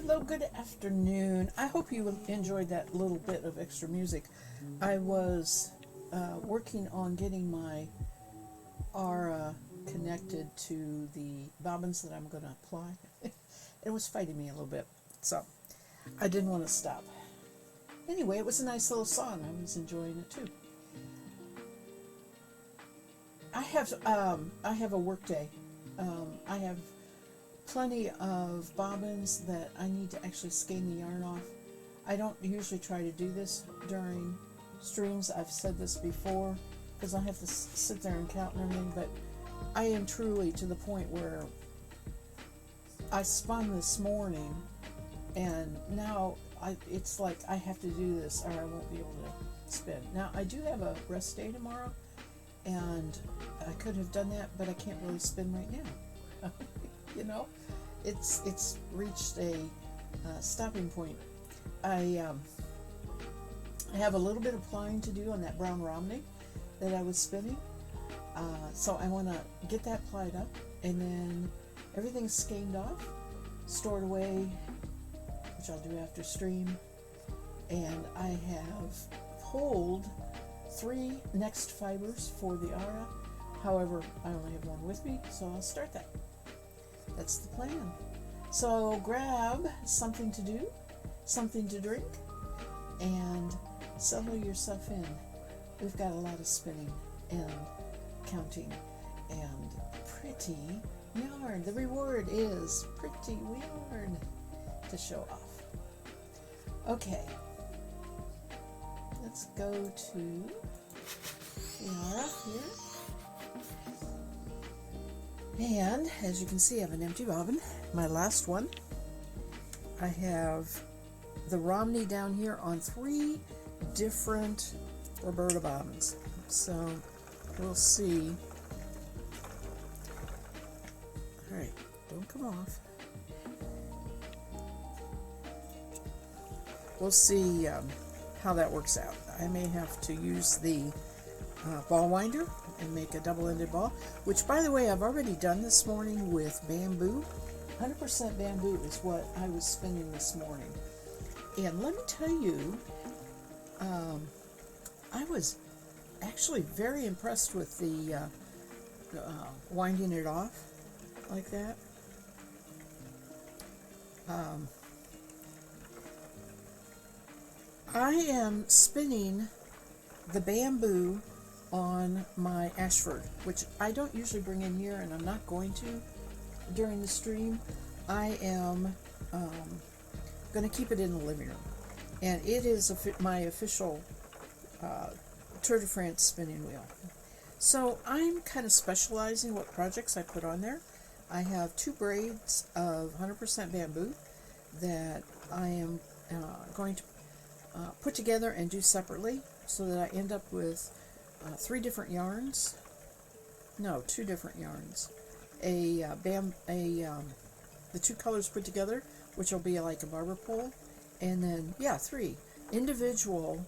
Hello, good afternoon. I hope you enjoyed that little bit of extra music. I was working on getting my aura connected to the bobbins that I'm going to apply. It was fighting me a little bit, so I didn't want to stop. Anyway, it was a nice little song. I was enjoying it too. I have a work day. I have plenty of bobbins that I need to actually skein the yarn off. I don't usually try to do this during streams. I've said this before because I have to sit there and count and everything, but I am truly to the point where I spun this morning and now it's like I have to do this or I won't be able to spin. Now I do have a rest day tomorrow and I could have done that, but I can't really spin right now. You know, it's reached a stopping point. I have a little bit of plying to do on that brown Romney that I was spinning, so I want to get that plied up, and then everything's skeined off, stored away, which I'll do after stream, and I have pulled 3 next fibers for the aura. However, I only have one with me, so I'll start that. That's the plan. So grab something to do, something to drink, and settle yourself in. We've got a lot of spinning and counting and pretty yarn. The reward is pretty yarn to show off. Okay, let's go to Yara here. And as you can see, I have an empty bobbin. My last one. I have the Romney down here on 3 different Roberta bobbins. So we'll see. Alright, don't come off. We'll see how that works out. I may have to use the ball winder and make a double-ended ball, which, by the way, I've already done this morning with bamboo. 100% bamboo is what I was spinning this morning. And let me tell you, I was actually very impressed with the winding it off like that. I am spinning the bamboo on my Ashford, which I don't usually bring in here, and I'm not going to during the stream. I am going to keep it in the living room, and it is my official Tour de France spinning wheel. So I'm kind of specializing what projects I put on there. I have 2 braids of 100% bamboo that I am going to put together and do separately, so that I end up with 3 different yarns. No, 2 different yarns. The 2 colors put together, which will be like a barber pole, and then 3 individual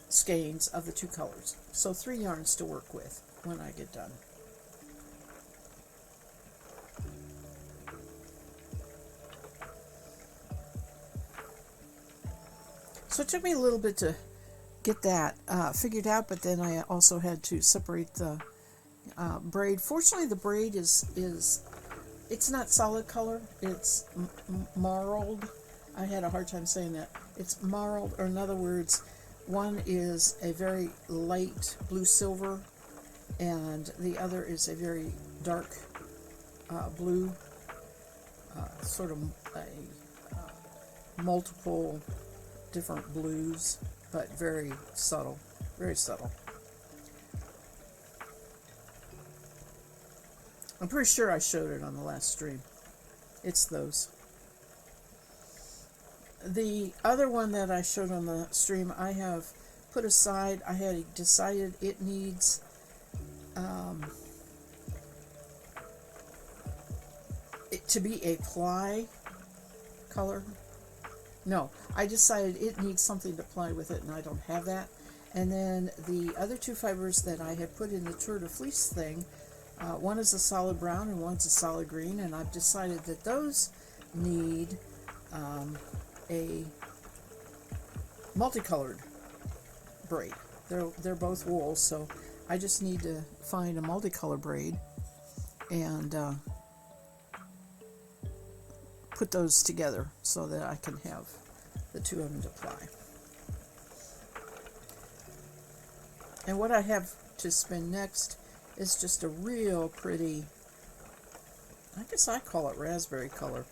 skeins of the 2 colors. So 3 yarns to work with when I get done. So it took me a little bit to get that figured out, but then I also had to separate the braid. Fortunately, the braid is it's not solid color, it's marled. I had a hard time saying that. It's marled, or in other words, one is a very light blue silver and the other is a very dark blue, sort of a multiple different blues, but very subtle, very subtle. I'm pretty sure I showed it on the last stream. It's those. The other one that I showed on the stream, I have put aside. I had decided it needs it to be a ply color. No, I decided it needs something to ply with it, and I don't have that. And then the other 2 fibers that I had put in the Tour de Fleece thing, one is a solid brown and one's a solid green, and I've decided that those need a multicolored braid. They're both wool, so I just need to find a multicolor braid and put those together so that I can have the two of them to ply. And what I have to spin next is just a real pretty, I guess I call it raspberry color.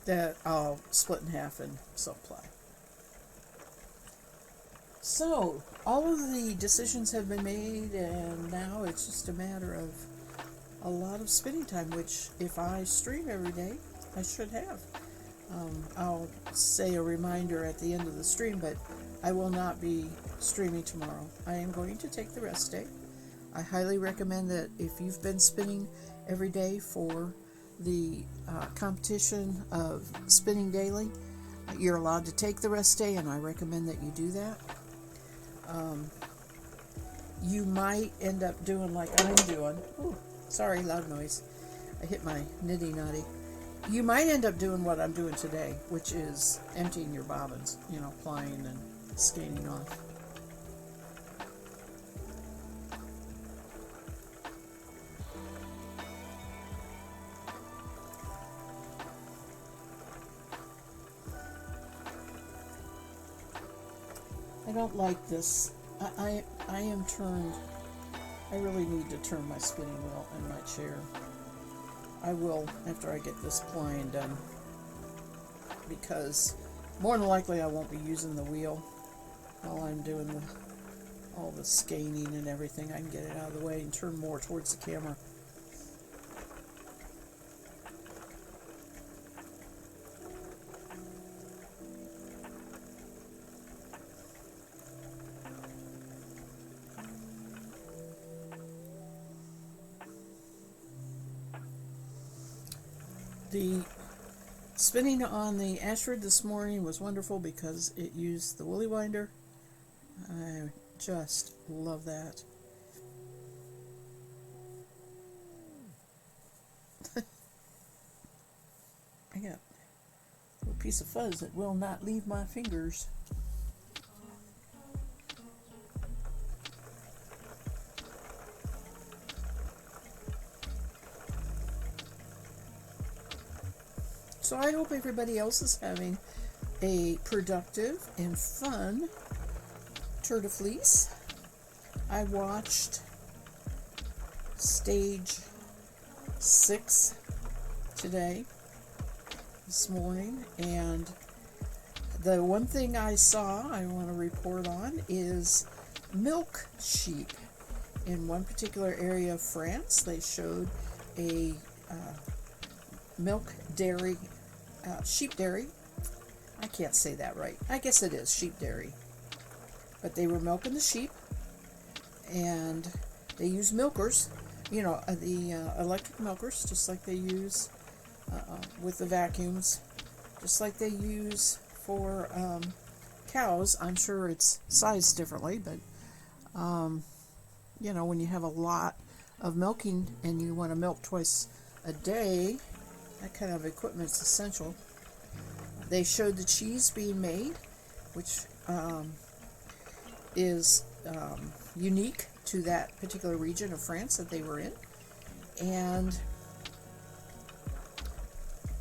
That I'll split in half and self-ply. So, all of the decisions have been made, and now it's just a matter of a lot of spinning time, which if I stream every day, I should have. I'll say a reminder at the end of the stream, but I will not be streaming tomorrow. I am going to take the rest day. I highly recommend that if you've been spinning every day for the competition of spinning daily, you're allowed to take the rest day, and I recommend that you do that. You might end up doing like I'm doing. Ooh, sorry, loud noise. I hit my nitty nutty. You might end up doing what I'm doing today, which is emptying your bobbins, plying and scanning off. I don't like this. I am turned. I really need to turn my spinning wheel in my chair. I will after I get this plying done, because more than likely I won't be using the wheel while I'm doing all the scanning and everything. I can get it out of the way and turn more towards the camera. The spinning on the Ashford this morning was wonderful because it used the woolly winder. I just love that. I got a little piece of fuzz that will not leave my fingers. So I hope everybody else is having a productive and fun Tour de Fleece. I watched stage 6 this morning, and the one thing I saw I want to report on is milk sheep. In one particular area of France, they showed a milk dairy, sheep dairy. I can't say that right. I guess it is sheep dairy. But they were milking the sheep, and they use milkers, the electric milkers, just like they use with the vacuums, just like they use for cows. I'm sure it's sized differently, but when you have a lot of milking and you want to milk twice a day, that kind of equipment is essential. They showed the cheese being made, which is unique to that particular region of France that they were in. And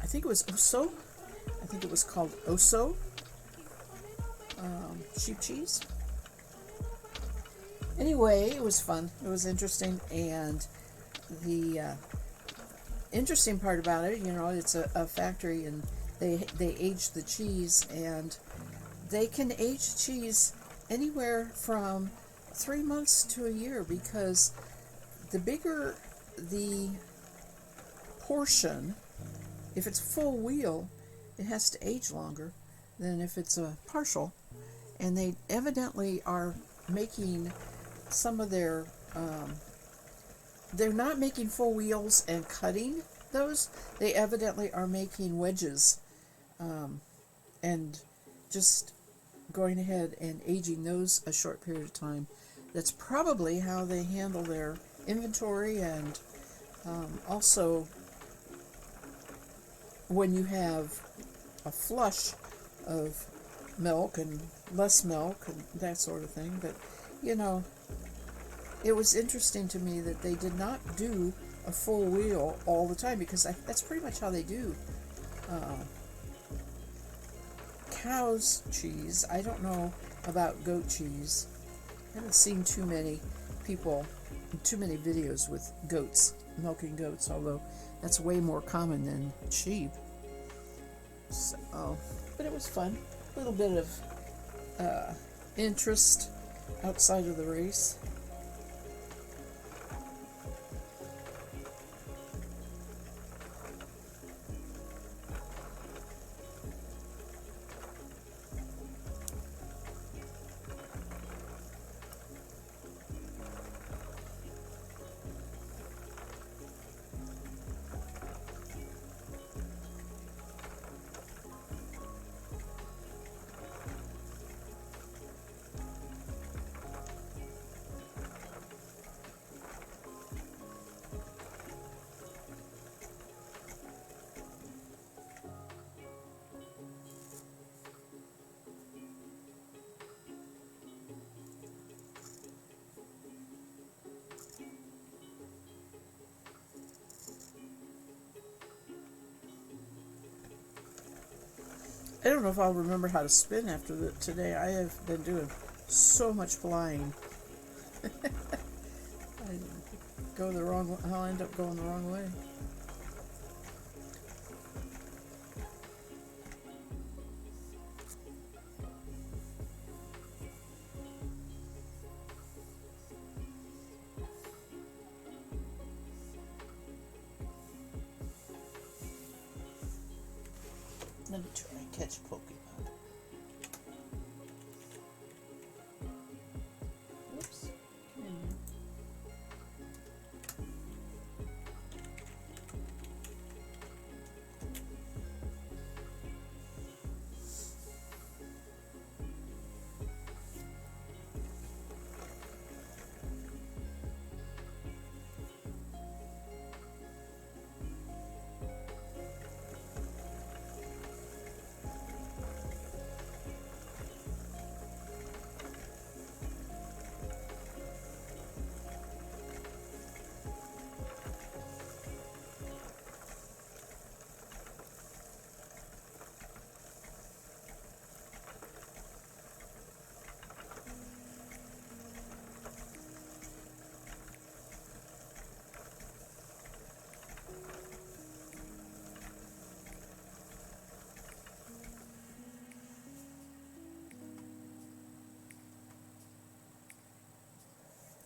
I think it was Osso. I think it was called Osso sheep cheese. Anyway, it was fun. It was interesting, and the interesting part about it, it's a factory, and they age the cheese, and they can age cheese anywhere from 3 months to a year, because the bigger the portion, if it's full wheel, it has to age longer than if it's a partial. And they evidently are making some of their they're not making full wheels and cutting those. They evidently are making wedges and just going ahead and aging those a short period of time. That's probably how they handle their inventory and Also, when you have a flush of milk and less milk and that sort of thing, but you know, it was interesting to me that they did not do a full wheel all the time, because that's pretty much how they do cow's cheese. I don't know about goat cheese. I haven't seen too many videos with goats, milking goats, although that's way more common than sheep. So, but it was fun. A little bit of interest outside of the race. I don't know if I'll remember how to spin after today. I have been doing so much flying. I'll end up going the wrong way. Let me try and catch a Pokemon. Oops. Come in.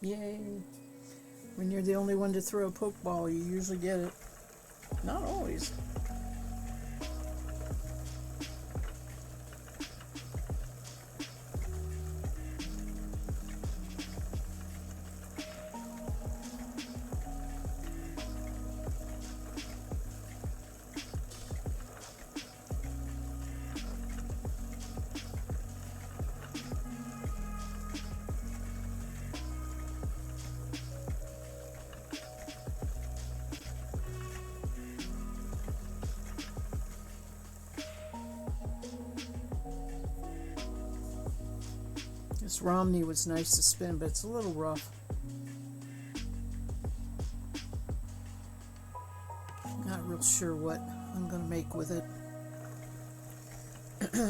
Yay. When you're the only one to throw a Pokeball, you usually get it. Not always. This Romney was nice to spin, but it's a little rough. Not real sure what I'm going to make with it.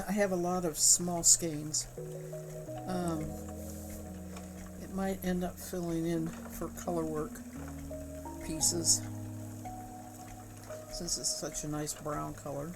I have a lot of small skeins. It might end up filling in for color work pieces, since it's such a nice brown color.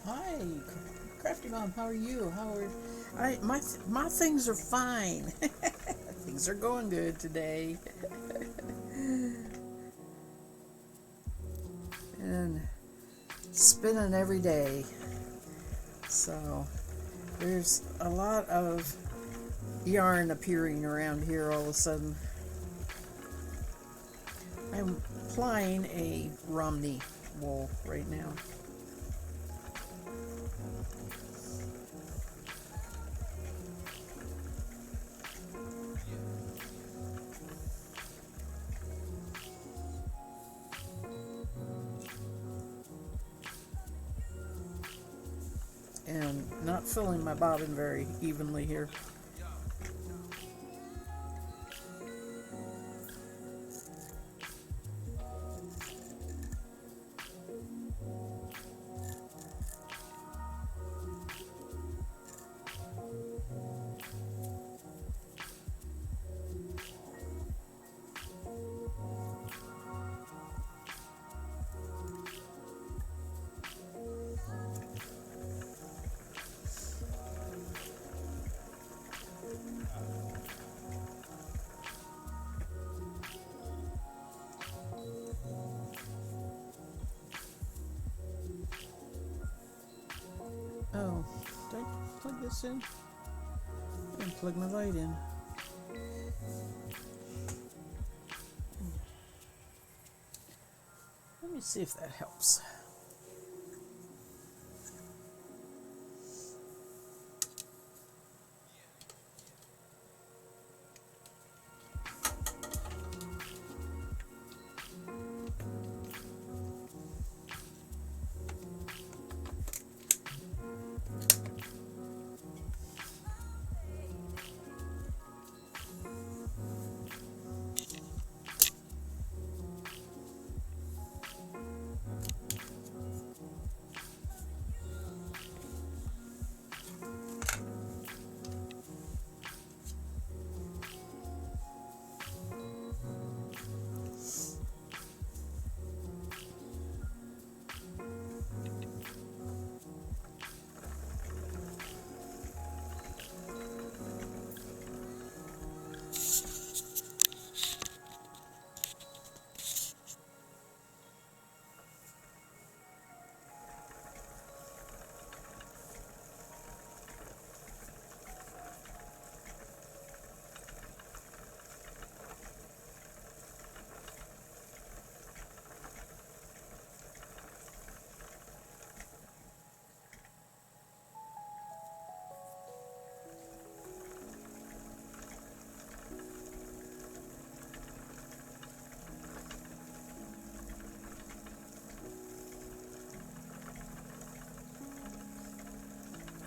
Hi, Crafty Mom. How are you? How are my things are fine. Things are going good today, and spinning every day. So there's a lot of yarn appearing around here all of a sudden. I'm plying a Romney wool right now. And not filling my bobbin very evenly here. Oh, did I plug this in? I didn't plug my light in. Let me see if that helps.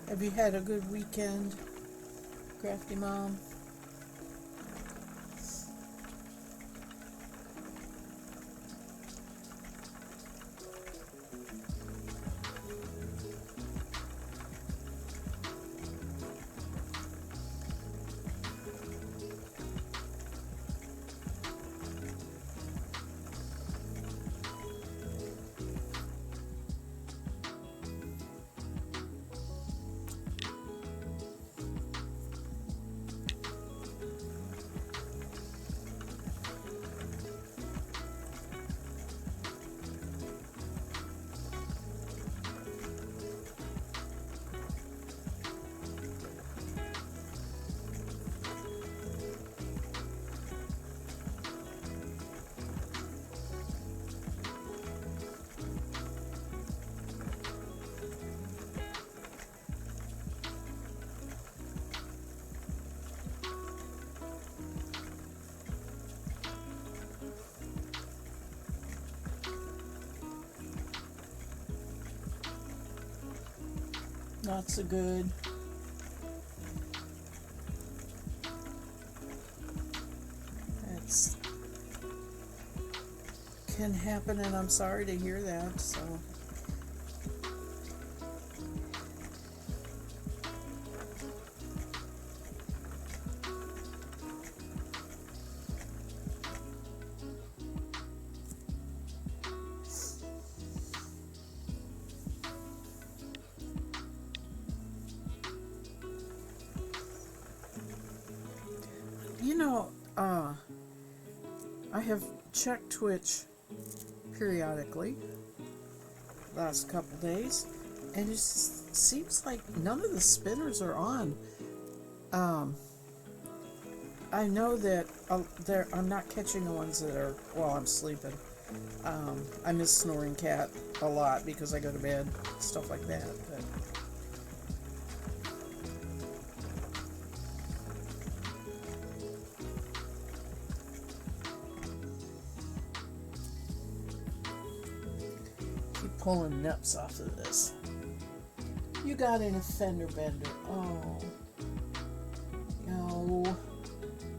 Have you had a good weekend, Crafty Mom? Not so good. That's can happen, and I'm sorry to hear that. So. have checked Twitch periodically last couple days, and it just seems like none of the spinners are on. I know that I'm not catching the ones that are while I'm sleeping. I miss Snoring Cat a lot because I go to bed, stuff like that. But keep pulling nips off of this. You got in a fender bender. Oh. No.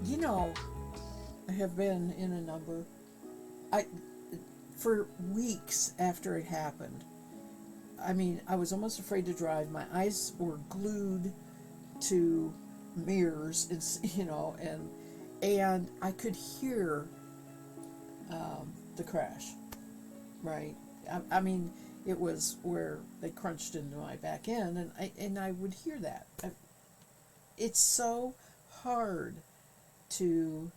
You know, I have been in a number. For weeks after it happened, I mean, I was almost afraid to drive. My eyes were glued to mirrors, and I could hear the crash, right? I mean, it was where they crunched into my back end, and I would hear that. It's so hard to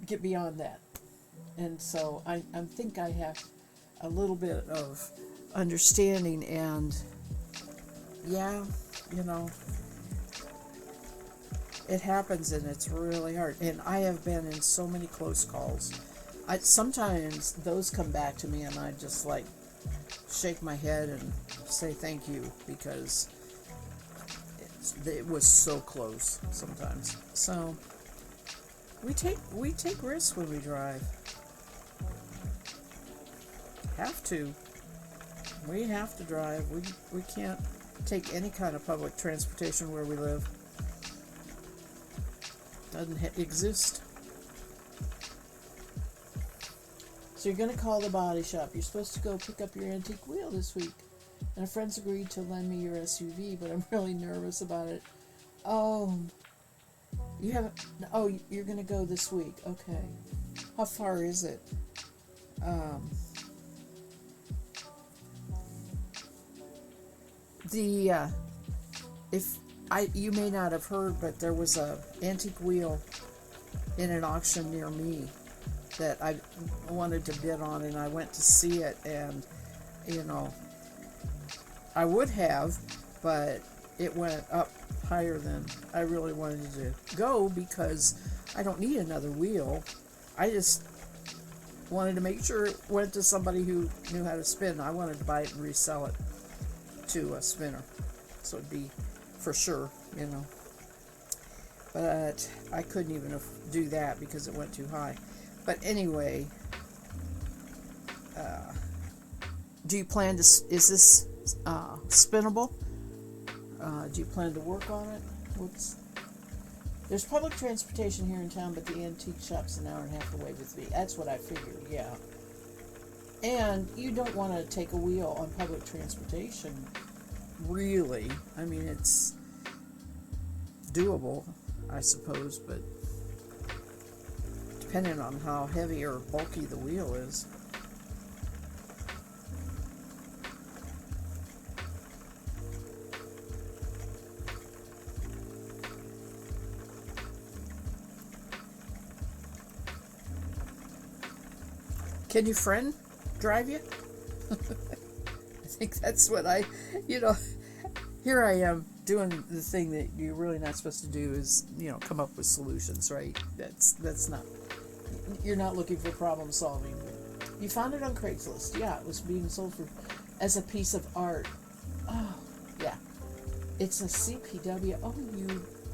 get beyond that. And so I think I have a little bit of understanding, and yeah, it happens, and it's really hard. And I have been in so many close calls. Sometimes those come back to me, and I just like shake my head and say thank you, because it was so close sometimes. So we take risks when we drive. Have to. We have to drive. We can't take any kind of public transportation where we live. Doesn't exist. So you're going to call the body shop. You're supposed to go pick up your antique wheel this week. And a friend's agreed to lend me your SUV, but I'm really nervous about it. Oh, you haven't... Oh, you're going to go this week. Okay. How far is it? You may not have heard, but there was a antique wheel in an auction near me that I wanted to bid on, and I went to see it, and I would have, but it went up higher than I really wanted to go, because I don't need another wheel. I just wanted to make sure it went to somebody who knew how to spin. I wanted to buy it and resell it to a spinner, so it'd be for sure, but I couldn't even do that because it went too high. But anyway, do you plan to, is this spinnable? Do you plan to work on it? There's public transportation here in town, but the antique shop's an hour and a half away with me. That's what I figured, yeah. And you don't want to take a wheel on public transportation, really. I mean, it's doable, I suppose, but depending on how heavy or bulky the wheel is. Can your friend drive you? I think that's what here I am doing the thing that you're really not supposed to do, is, come up with solutions, right? That's not, you're not looking for problem solving. You found it on Craigslist. Yeah, it was being sold as a piece of art. Oh, yeah. It's a CPW. Oh,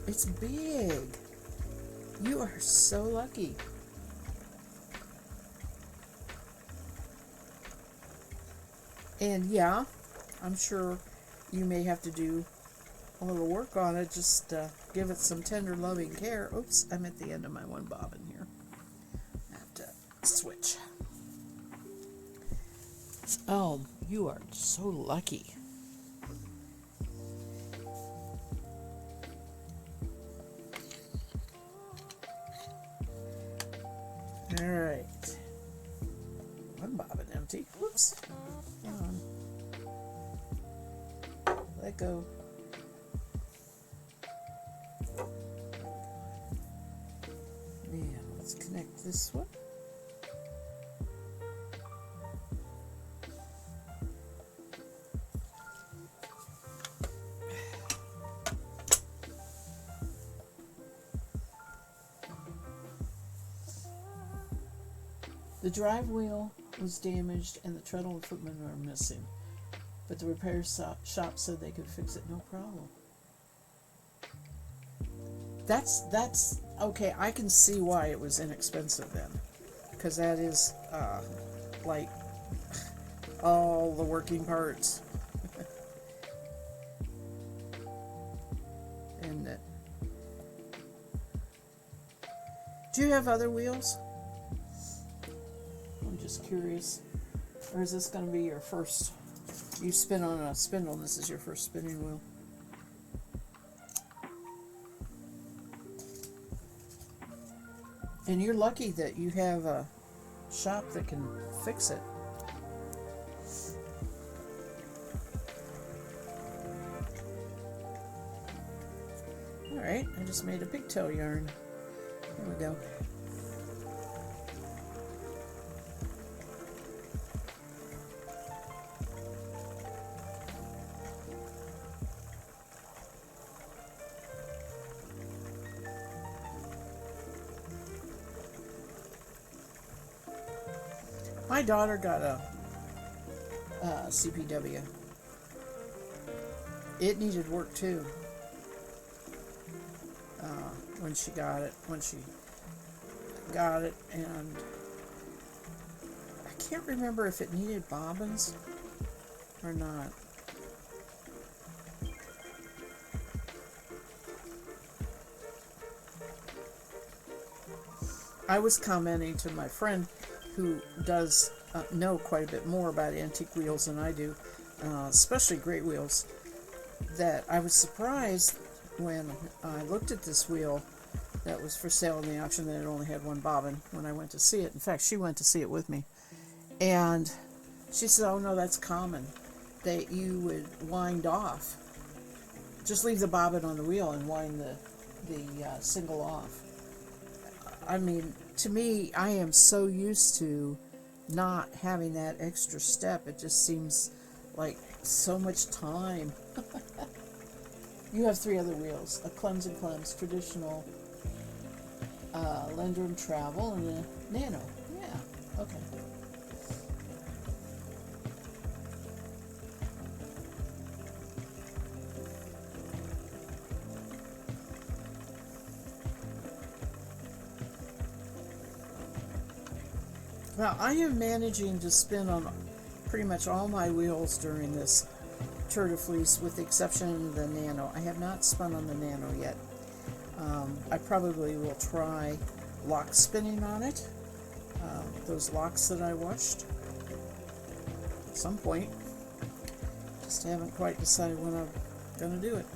it's big. You are so lucky. And yeah, I'm sure you may have to do a little work on it. Just give it some tender, loving care. Oops, I'm at the end of my one bobbin here. I have to switch. Oh, you are so lucky. All right. One bobbin empty. Whoops. Hang on. Let go. this one. The drive wheel was damaged and the treadle and footmen are missing, but the repair shop said they could fix it no problem. That's okay. I can see why it was inexpensive then, because that is like all the working parts. And do you have other wheels? I'm just curious. Or is this going to be your first? You spin on a spindle. This is your first spinning wheel. And you're lucky that you have a shop that can fix it. Alright, I just made a pigtail yarn. There we go. My daughter got a CPW. It needed work too. When she got it, and I can't remember if it needed bobbins or not. I was commenting to my friend who does know quite a bit more about antique wheels than I do, especially great wheels, that I was surprised when I looked at this wheel that was for sale in the auction that it only had one bobbin when I went to see it. In fact, she went to see it with me. And she said, oh no, that's common. That you would wind off. Just leave the bobbin on the wheel and wind the single off. I mean, to me, I am so used to not having that extra step. It just seems like so much time. You have 3 other wheels. A Clems and Clems, traditional, Lendrum Travel, and a Nano. Yeah, okay. Well, I am managing to spin on pretty much all my wheels during this Tour de Fleece, with the exception of the Nano. I have not spun on the Nano yet. I probably will try lock spinning on it. Those locks that I washed at some point. Just haven't quite decided when I'm going to do it.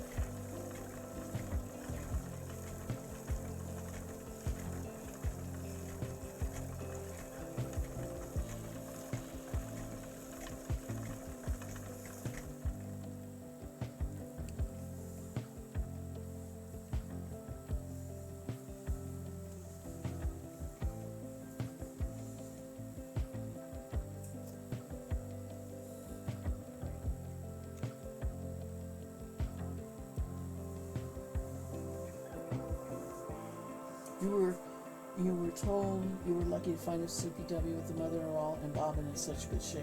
You were told you were lucky to find a CPW with the mother-in-law and bobbin in such good shape.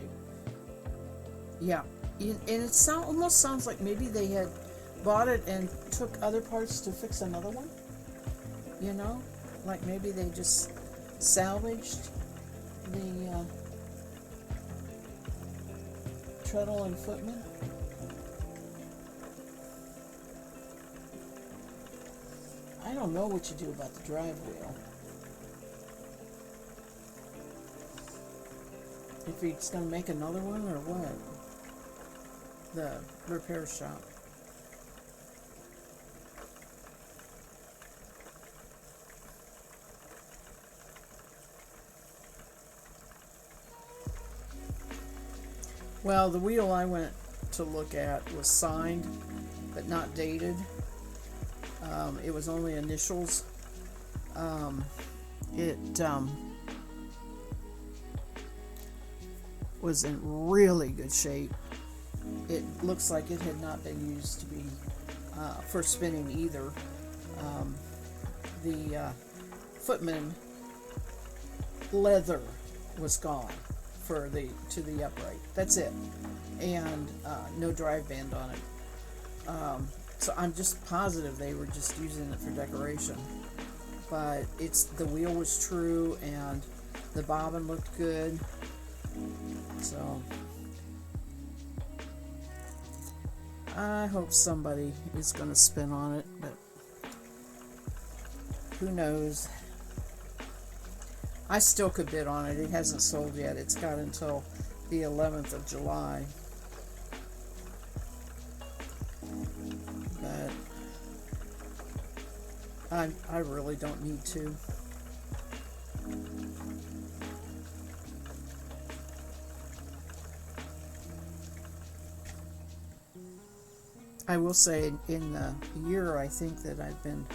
Yeah, and it almost sounds like maybe they had bought it and took other parts to fix another one. You know, like maybe they just salvaged the treadle and footman. I don't know what you do about the drive wheel. If he's going to make another one or what? The repair shop. Well, the wheel I went to look at was signed, but not dated. It was only initials. It was in really good shape. It looks like it had not been used to be for spinning either. The footman leather was gone for to the upright. That's it, and no drive band on it. So I'm just positive they were just using it for decoration. But the wheel was true, and the bobbin looked good. So I hope somebody is going to spin on it, but who knows. I still could bid on it. It hasn't sold yet. It's got until the 11th of July. But I really don't need to. I will say in the year I think that I've been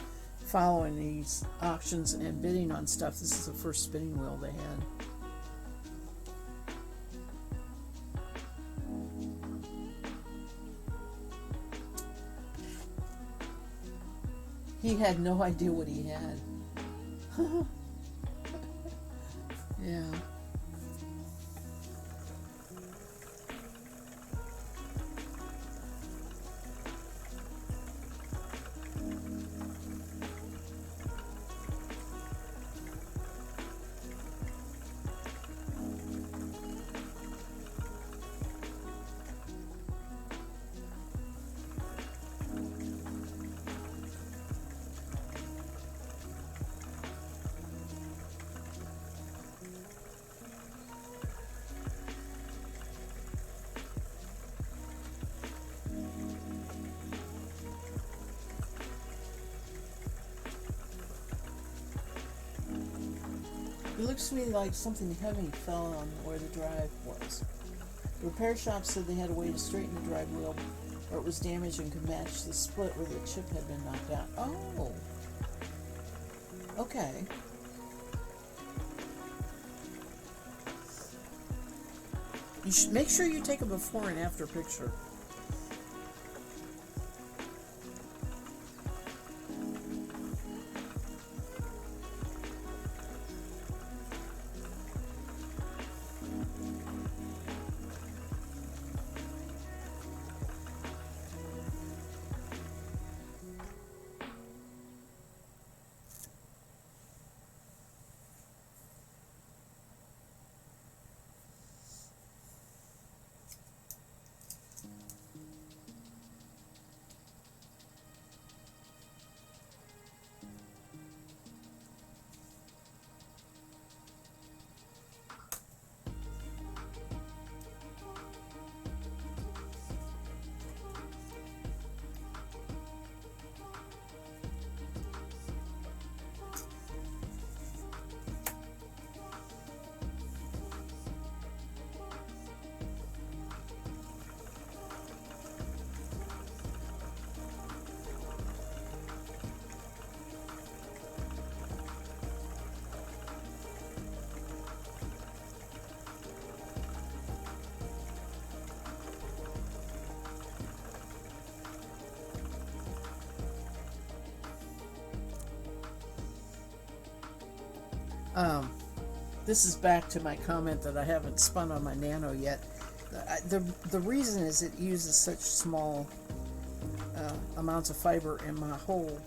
following these auctions and bidding on stuff, this is the first spinning wheel they had. He had no idea what he had. Yeah. It looks to me like something heavy fell on where the drive was. The repair shop said they had a way to straighten the drive wheel, or it was damaged and could match the split where the chip had been knocked out. Oh. Okay. You should make sure you take a before and after picture. This is back to my comment that I haven't spun on my Nano yet. The reason is it uses such small amounts of fiber, and my whole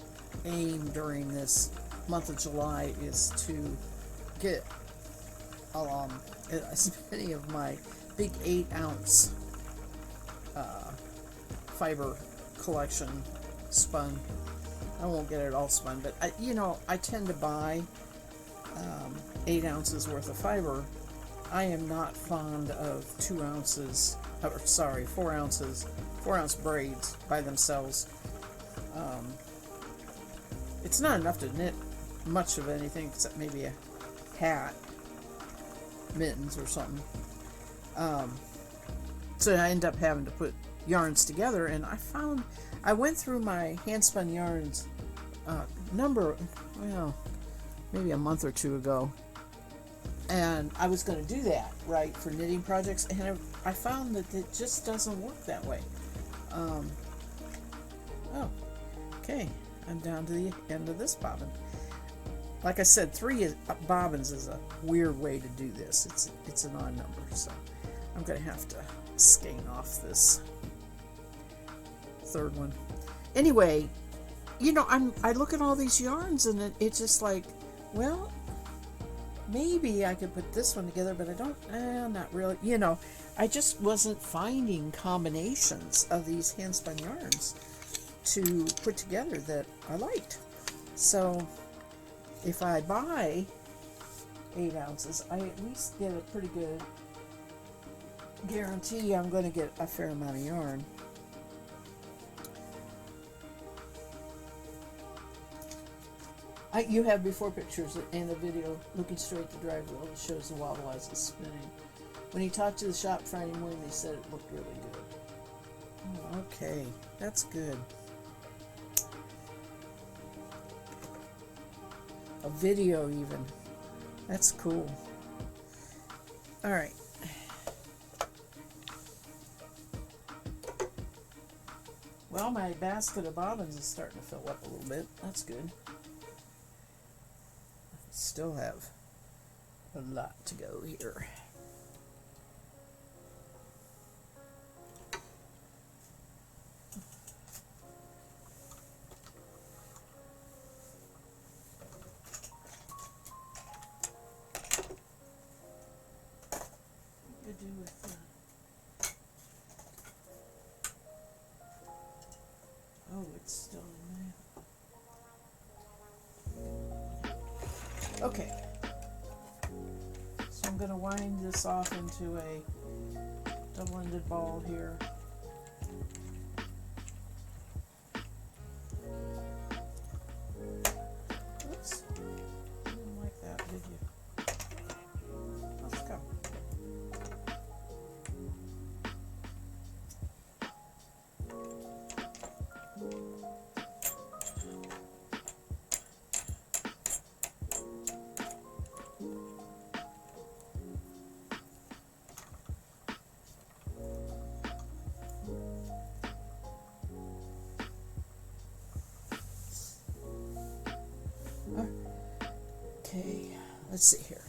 aim during this month of July is to get as many of my big 8-ounce fiber collection spun. I won't get it all spun, but I tend to buy 8 ounces worth of fiber. I am not fond of 4 ounce braids by themselves. It's not enough to knit much of anything except maybe a hat, mittens or something. So I end up having to put yarns together, and I went through my hand spun yarns maybe a month or two ago. And I was going to do that, right, for knitting projects, and I found that it just doesn't work that way. Oh, okay, I'm down to the end of this bobbin. Like I said, 3 bobbins is a weird way to do this. It's an odd number, so I'm going to have to skein off this 3rd one. Anyway, you know, I look at all these yarns, and it's just like, well, maybe I could put this one together, but I don't, not really. You know, I just wasn't finding combinations of these hand-spun yarns to put together that I liked. So if I buy 8 ounces, I at least get a pretty good guarantee I'm going to get a fair amount of yarn. You have before pictures and a video looking straight at the drive wheel that shows the wobble as it's spinning. When he talked to the shop Friday morning, they said it looked really good. Oh, okay, that's good. A video even. That's cool. All right. Well, my basket of bobbins is starting to fill up a little bit. That's good. Still have a lot to go here. What do you do with that? Oh, it's still in there. Okay, so I'm going to wind this off into a double-ended ball here. Oops, you didn't like that, did you? Let's go. Okay, let's see here.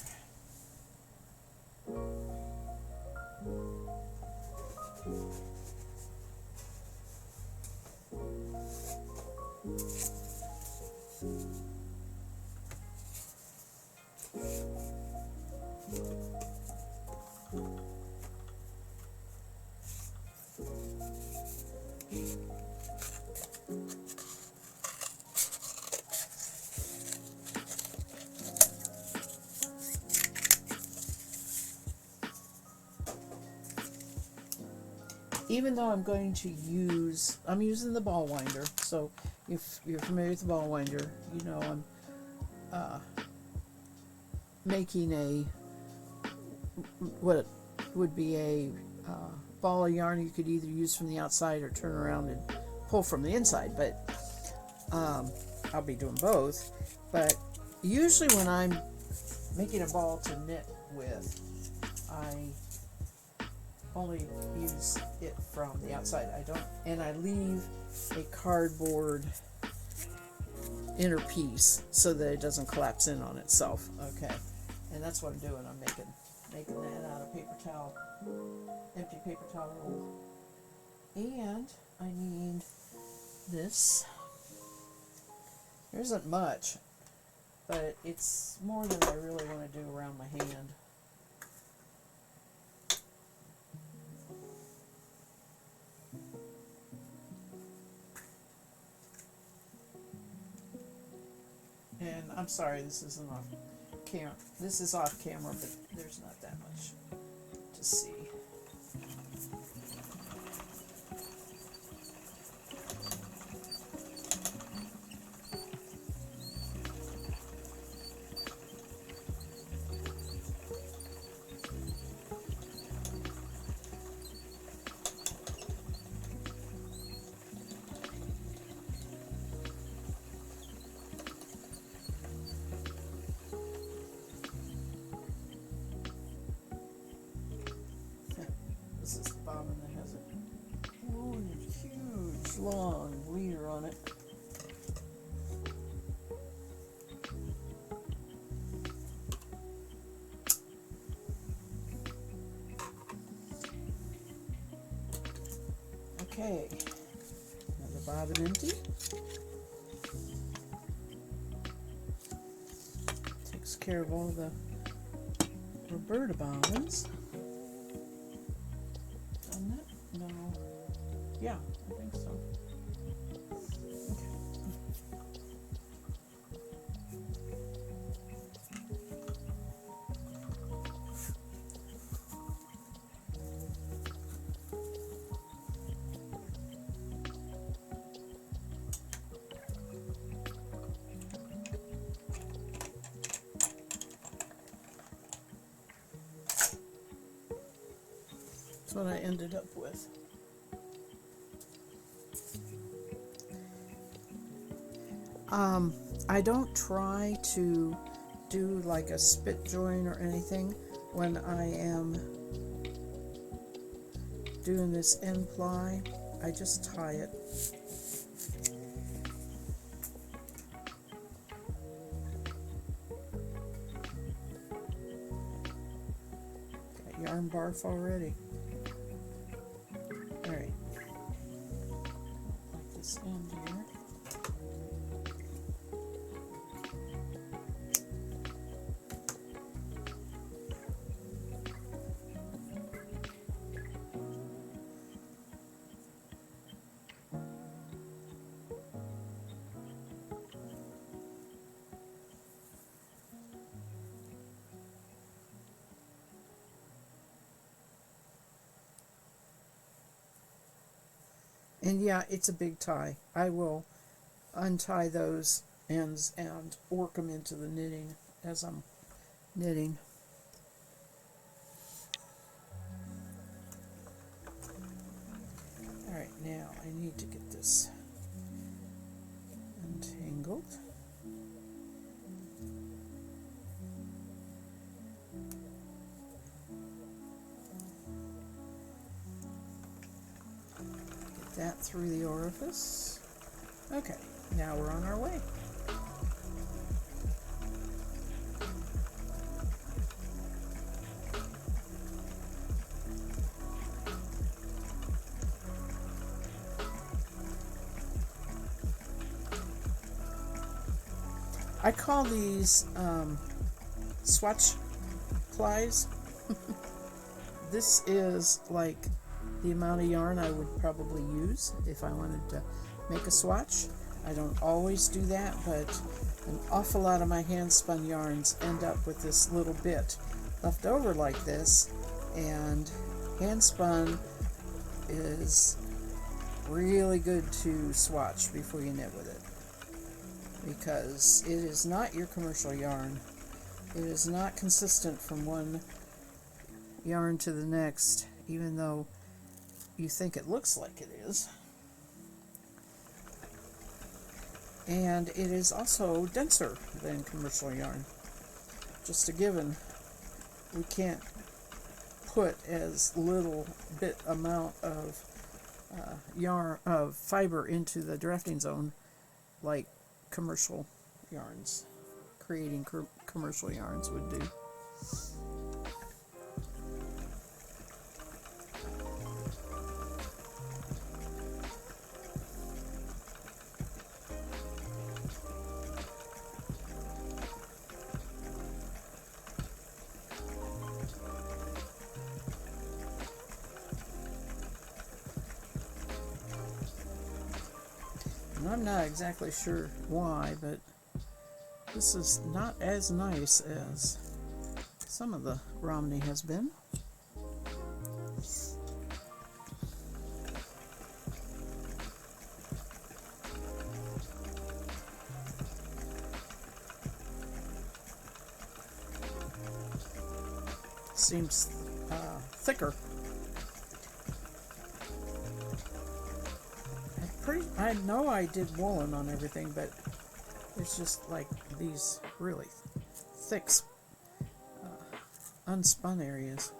Even though I'm using the ball winder, so if you're familiar with the ball winder, you know I'm making what would be a ball of yarn you could either use from the outside or turn around and pull from the inside, but I'll be doing both. But usually when I'm making a ball to knit with, I only use it from the outside. I leave a cardboard inner piece so that it doesn't collapse in on itself. Okay, and that's what I'm doing. I'm making that out of paper towel, empty paper towel roll. And I need this. There isn't much, but it's more than I really want to do around my hand. And I'm sorry, this isn't off camera. This is off camera, but there's not that much to see. long leader on it. Okay, another bobbin empty. Takes care of all the Roberta bobbins. Done that? No. Yeah, I think so. Okay. That's what I ended up with. I don't try to do like a spit join or anything when I am doing this end ply. I just tie it. Got yarn barf already. Alright. Like this end here. And yeah, it's a big tie. I will untie those ends and work them into the knitting as I'm knitting. Alright, now I need to get this untangled. That through the orifice. Okay, now we're on our way. I call these swatch plies. This is like the amount of yarn I would probably use if I wanted to make a swatch. I don't always do that, but an awful lot of my hand spun yarns end up with this little bit left over like this, and hand spun is really good to swatch before you knit with it, because it is not your commercial yarn. It is not consistent from one yarn to the next, even though you think it looks like it is. And it is also denser than commercial yarn. Just a given. We can't put as little bit amount of yarn of fiber into the drafting zone like commercial yarns, creating commercial yarns would do. And I'm not exactly sure why, but this is not as nice as some of the Romney has been. Seems thicker. I know I did woolen on everything, but it's just like these really thick unspun areas.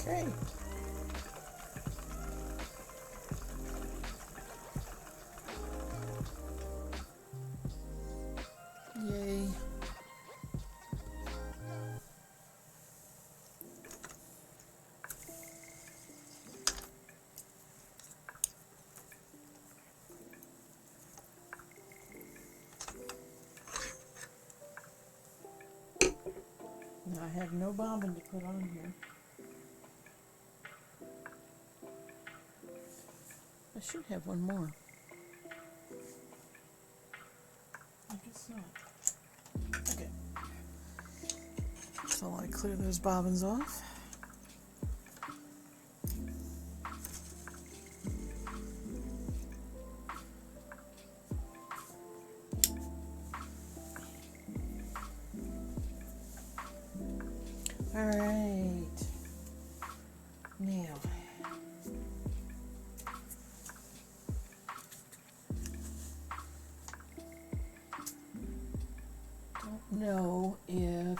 Okay. Yay. Now I have no bobbin to put on here. I should have one more. I guess not. Okay. So I clear those bobbins off. All right. Now, don't know if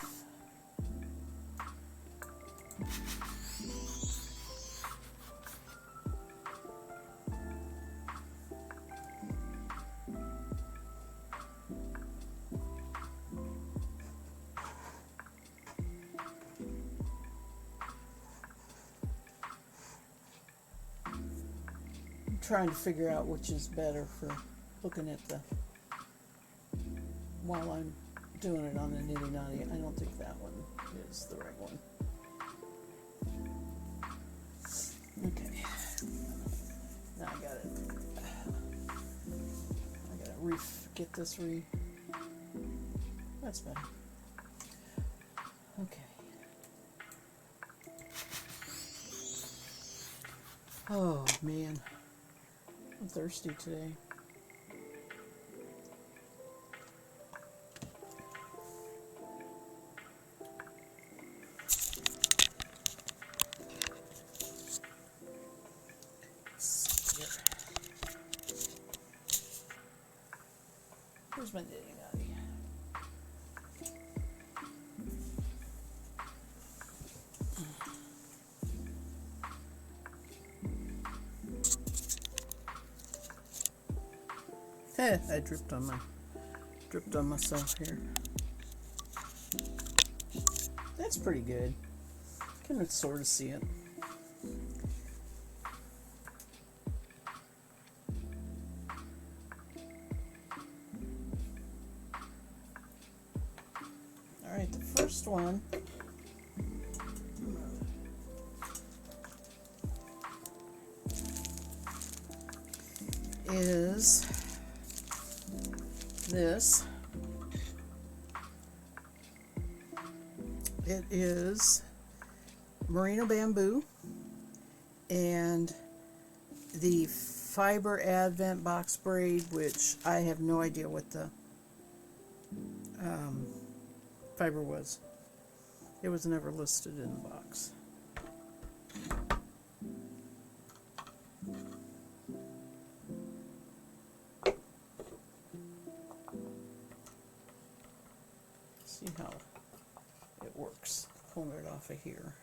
trying to figure out which is better for looking at the while I'm doing it on the nitty knotty. I don't think that one is the right one. Okay. Now I gotta get this that's better. Okay. Oh man. I'm thirsty today. Here's my knitting knotty. I dripped on myself here. That's pretty good. Can sort of see it. All right, the first one is this. It is merino bamboo and the fiber advent box braid, which I have no idea what the fiber was. It was never listed in the box. See how it works. Pulling it off of here.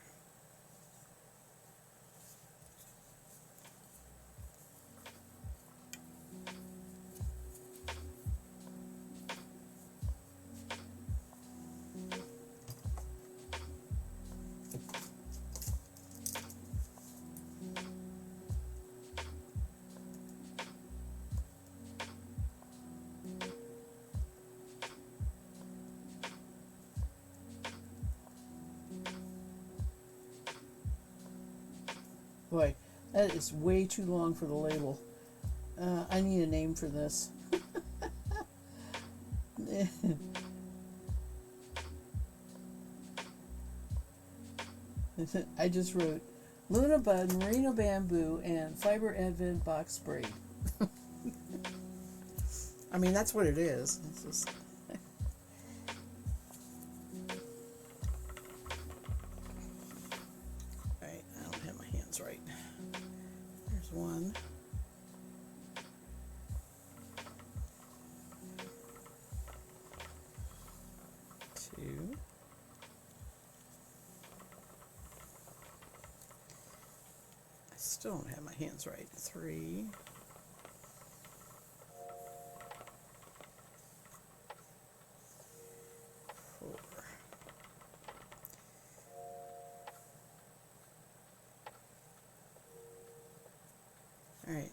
Boy, that is way too long for the label. I need a name for this. I just wrote Luna Bud, Merino Bamboo, and Fiber Advent Box Braid. I mean, that's what it is. It's just... Alright, I don't have my hands right. There's one. Two. Still don't have my hands right. 3, 4. All right,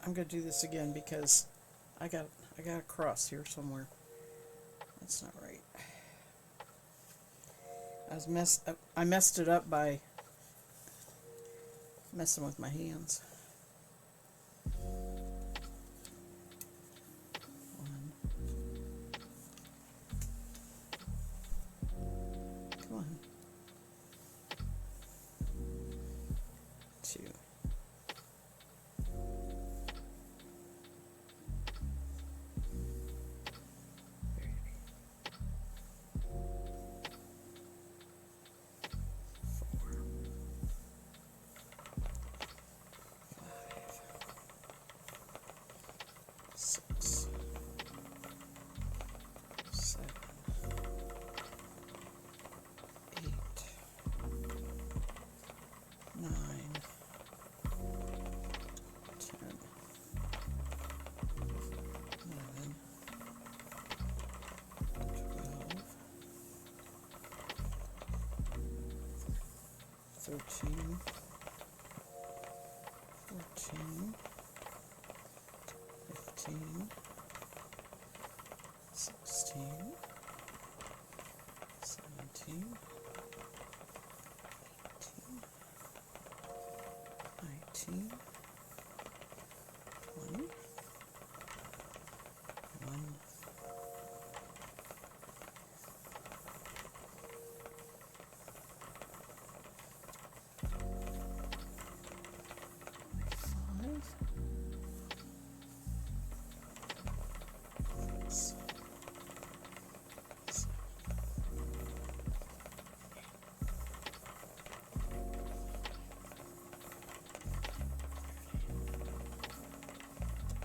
I'm gonna do this again because I got a cross here somewhere. That's not right. I messed it up by messing with my hands. 1. Come on. 2. 6, 7, 8, 9, 10, 11, 12, 13, 14, 15, 16, 17, 18, 19, 20, 1, 5, 6, 7, 8,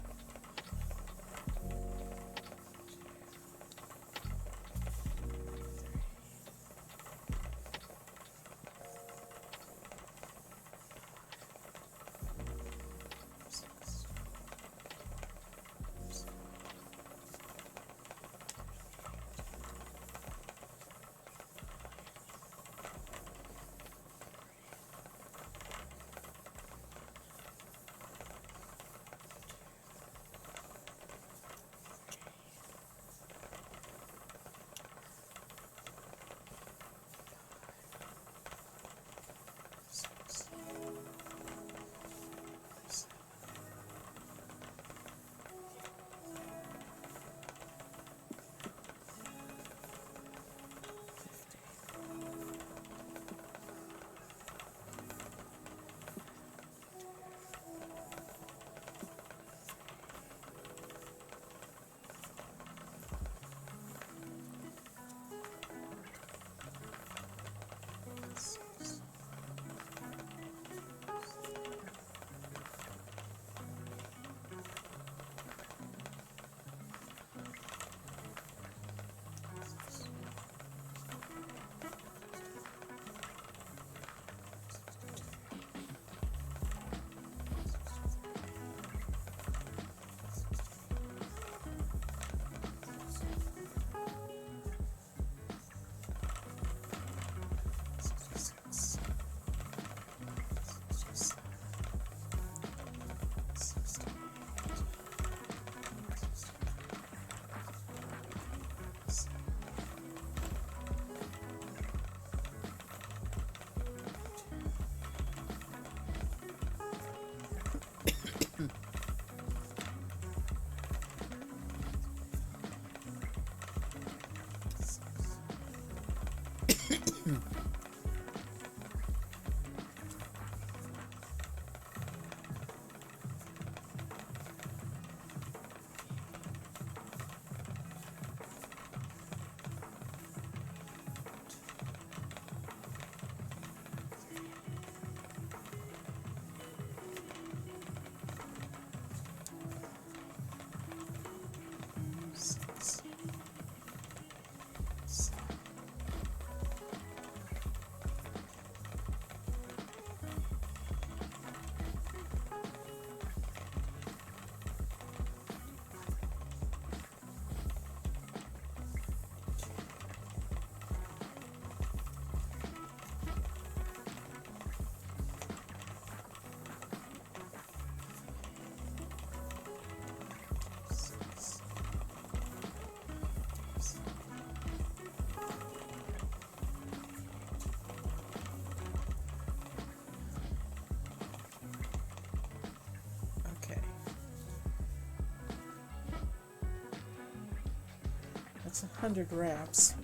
It's 100 wraps,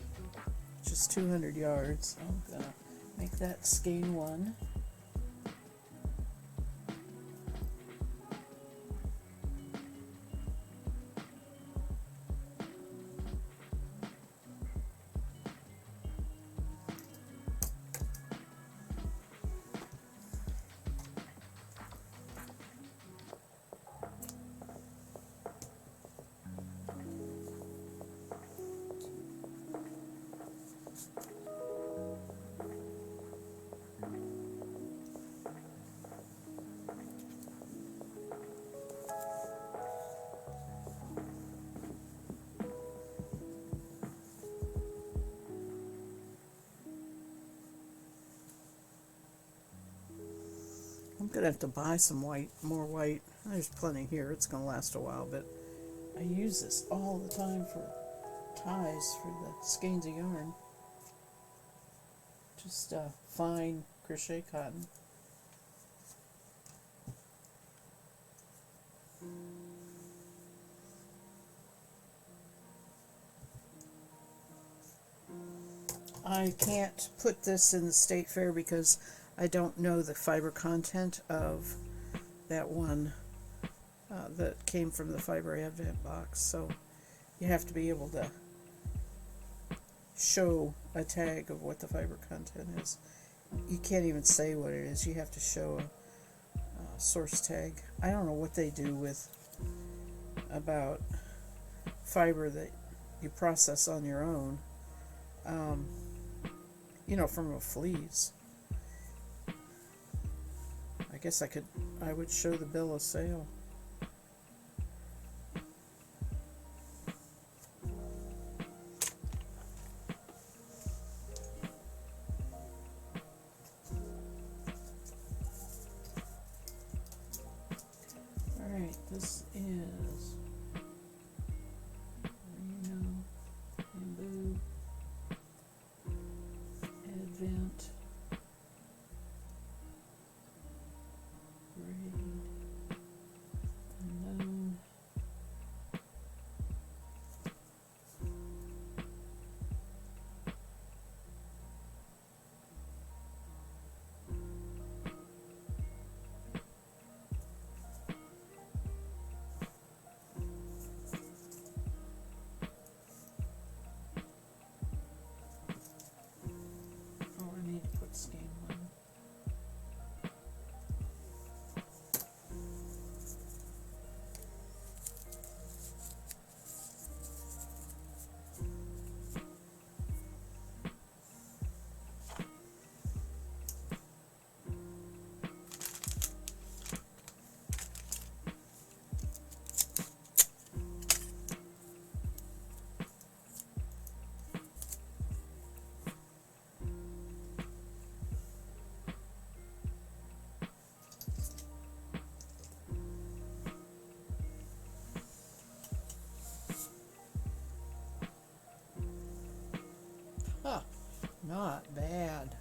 just 200 yards. I'm gonna make that skein one. I'm gonna have to buy some more white. There's plenty here. It's gonna last a while, but I use this all the time for ties for the skeins of yarn. Just fine crochet cotton. I can't put this in the state fair because I don't know the fiber content of that one that came from the Fiber Advent box. So you have to be able to show a tag of what the fiber content is. You can't even say what it is. You have to show a source tag. I don't know what they do with about fiber that you process on your own. You know, from a fleece. I guess I would show the bill of sale. Alright, this is bamboo, Advent, unknown. Oh, I need to put skein one. Huh, not bad.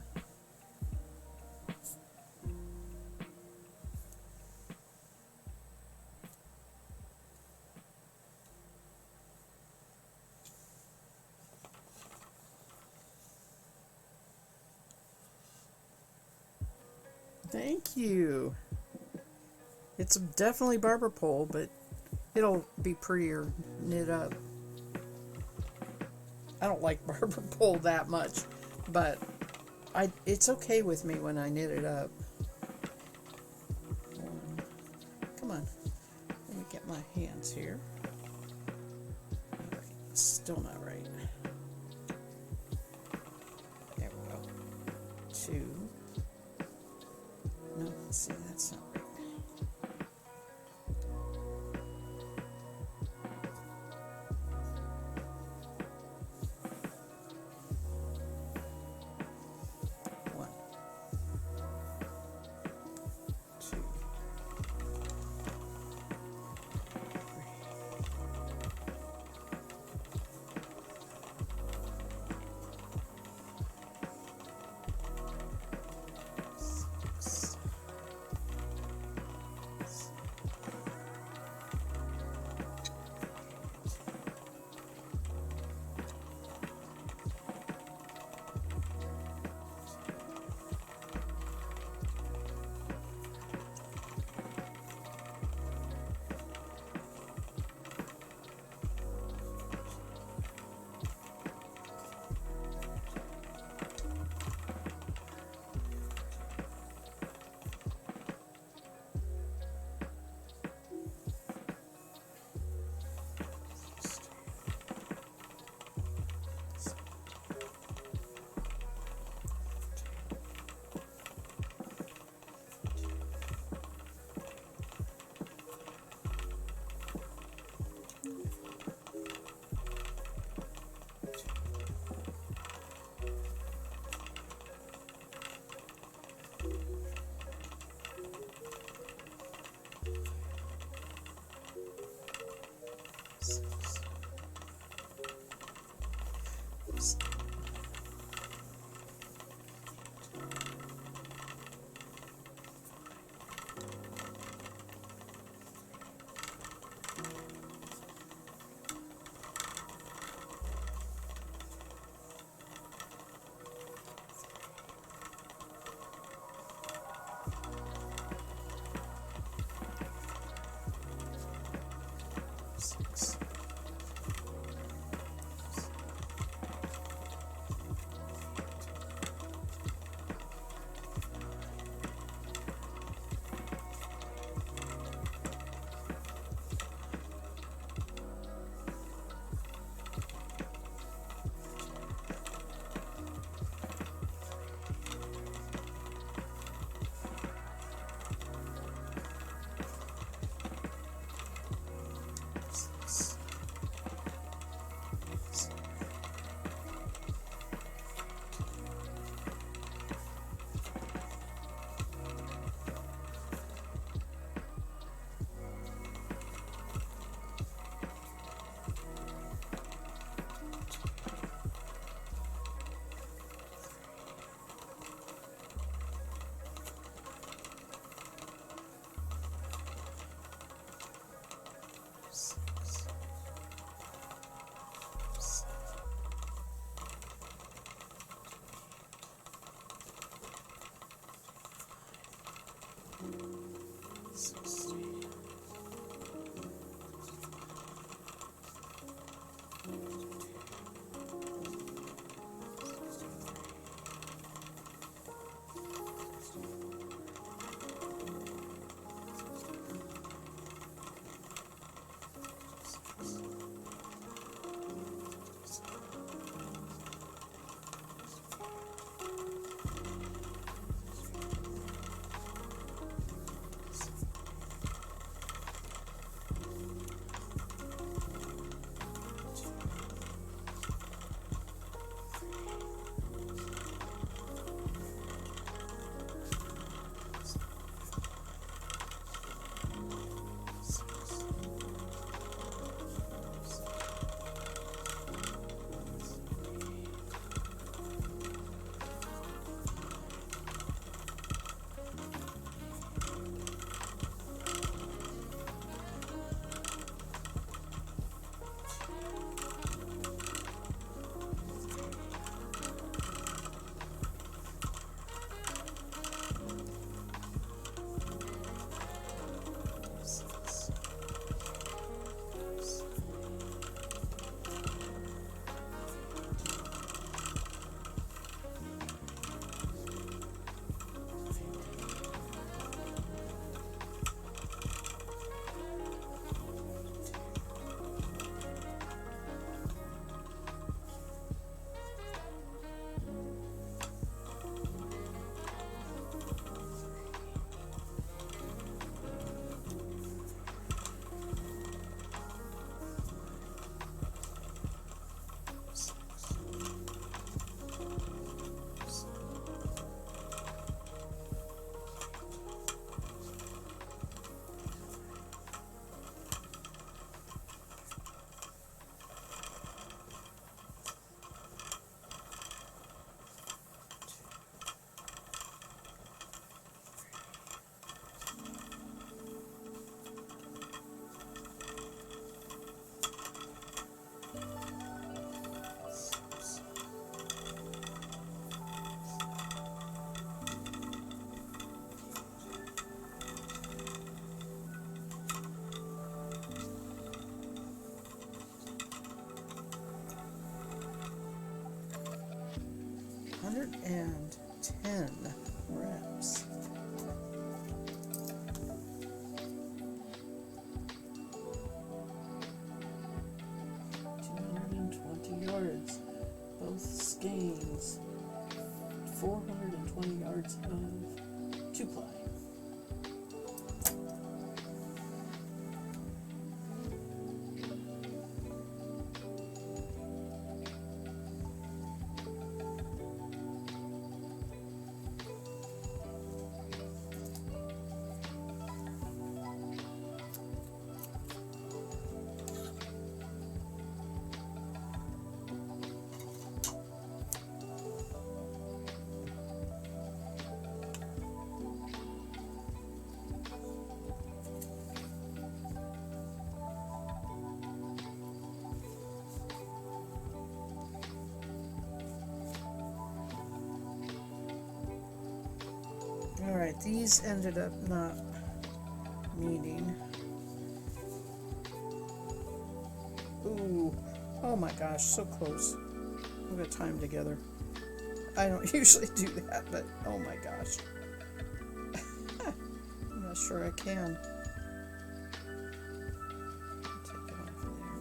Thank you. It's definitely barber pole, but it'll be prettier knit up. I don't like barber pole that much, but it's okay with me when I knit it up. Come on, let me get my hands here. All right, still not right. There we go. 2. No, see, that's not right. 6. And 10 reps. Yards, both skeins, 420 yards of 2-ply. Alright, these ended up not meeting. Ooh. Oh my gosh, so close. We've got time together. I don't usually do that, but oh my gosh. I'm not sure I can. Take it off of there.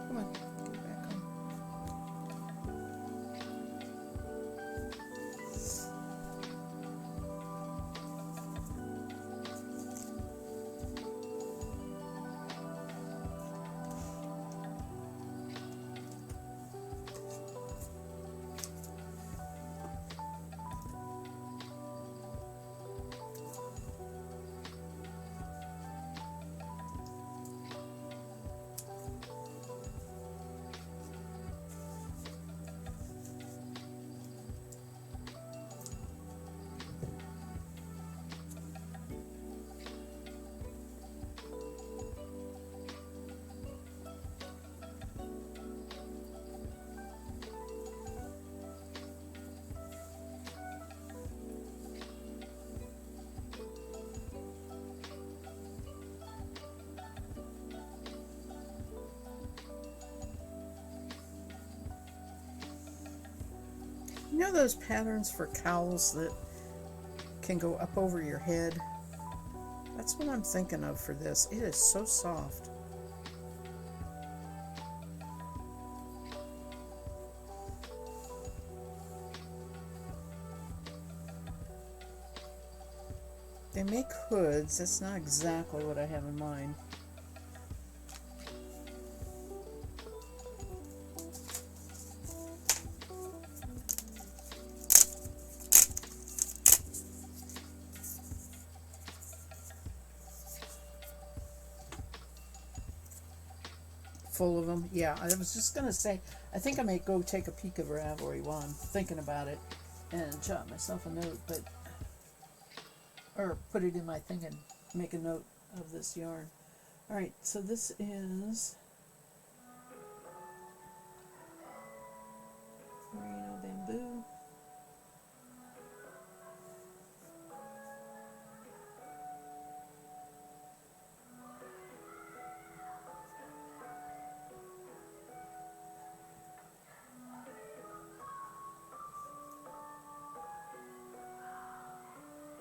Come on, get back on. You know those patterns for cowls that can go up over your head? That's what I'm thinking of for this. It is so soft. They make hoods. That's not exactly what I have in mind. Full of them. Yeah, I was just going to say, I think I may go take a peek of Ravelry while I'm thinking about it and jot myself a note, but, or put it in my thing and make a note of this yarn. All right, so this is merino bamboo.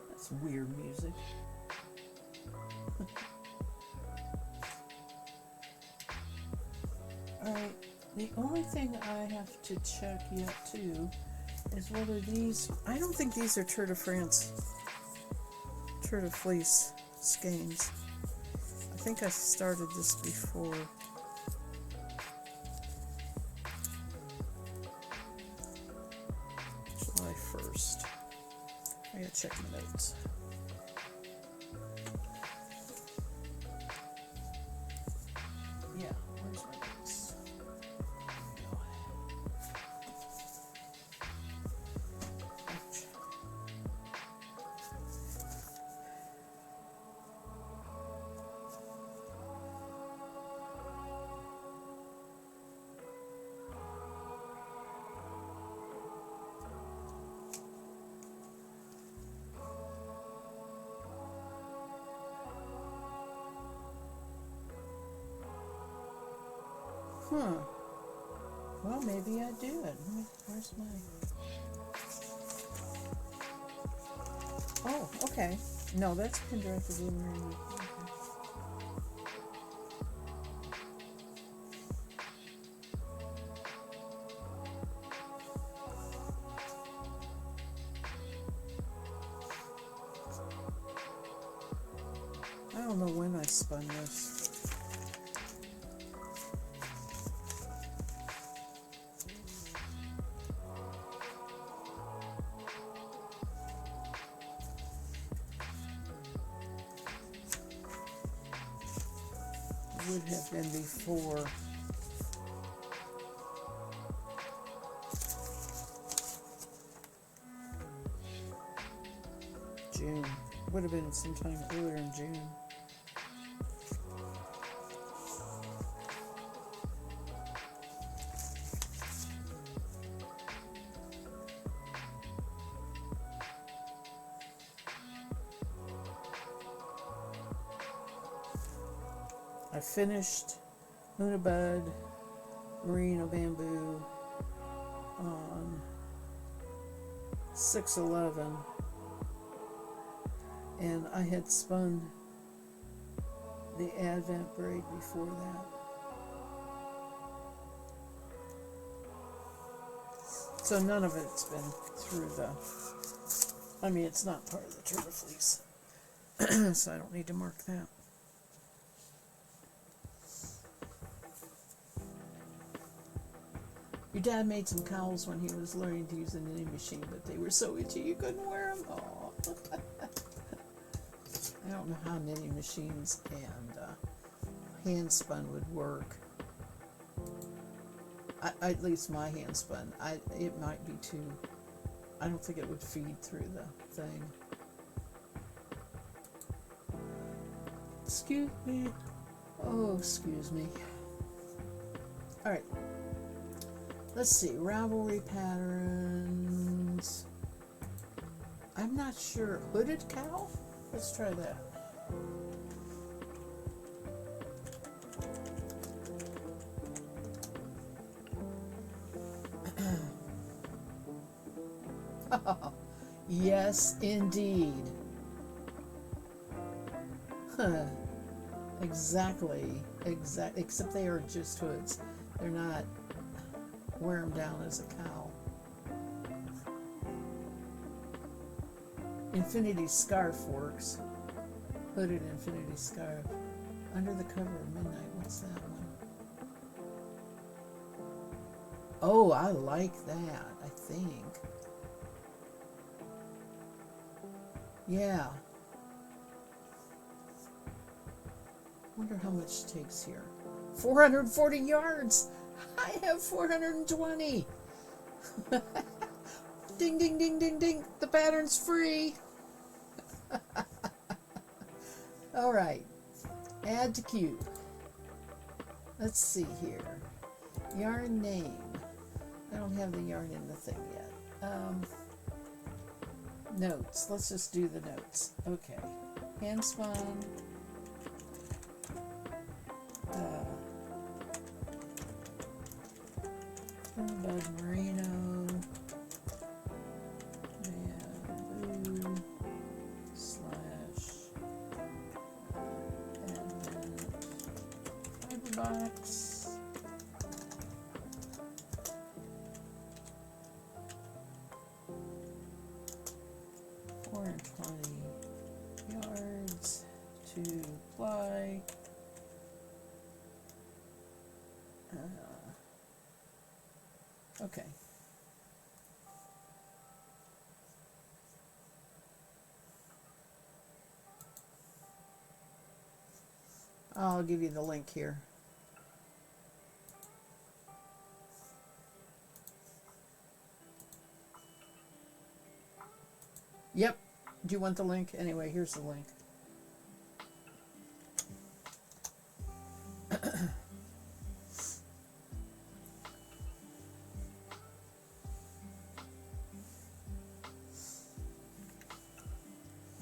That's weird music. Alright, the only thing I have to check yet too is whether these, I don't think these are Tour de France, Tour de Fleece skeins. I think I started this before. July 1st. I gotta check my notes. Yeah, where's my notes? Ouch. Well, maybe I do it. Where's my... Oh, okay. No, that's pin directed in. Okay. I don't know when I spun this. Would have been before June. would have been sometime earlier in June. I finished Unibud Merino Bamboo on 6/11, and I had spun the Advent braid before that. So none of it's been through the, I mean, it's not part of the turtle fleece, so I don't need to mark that. Your dad made some cowls when he was learning to use a knitting machine, but they were so itchy you couldn't wear them. Aww. I don't know how knitting machines and hand spun would work. At least my hand spun. It might be too. I don't think it would feed through the thing. Excuse me. Oh, excuse me. All right. Let's see, Ravelry patterns. I'm not sure. Hooded cow? Let's try that. Yes, indeed. Huh. Exactly. Except they are just hoods. They're not. Wear them down as a cowl. Infinity scarf works. Hooded infinity scarf. Under the cover of midnight. What's that one? Oh, I like that, I think. Yeah. Wonder how much it takes here. 440 yards! I have 420. Ding, ding, ding, ding, ding. The pattern's free. All right. Add to queue. Let's see here. Yarn name. I don't have the yarn in the thing yet. Notes. Let's just do the notes. Okay. Hand spun. Unibud Merino Bamboo / Advent fiber box. $420 yards to ply. Okay. I'll give you the link here. Yep. Do you want the link? Anyway, here's the link.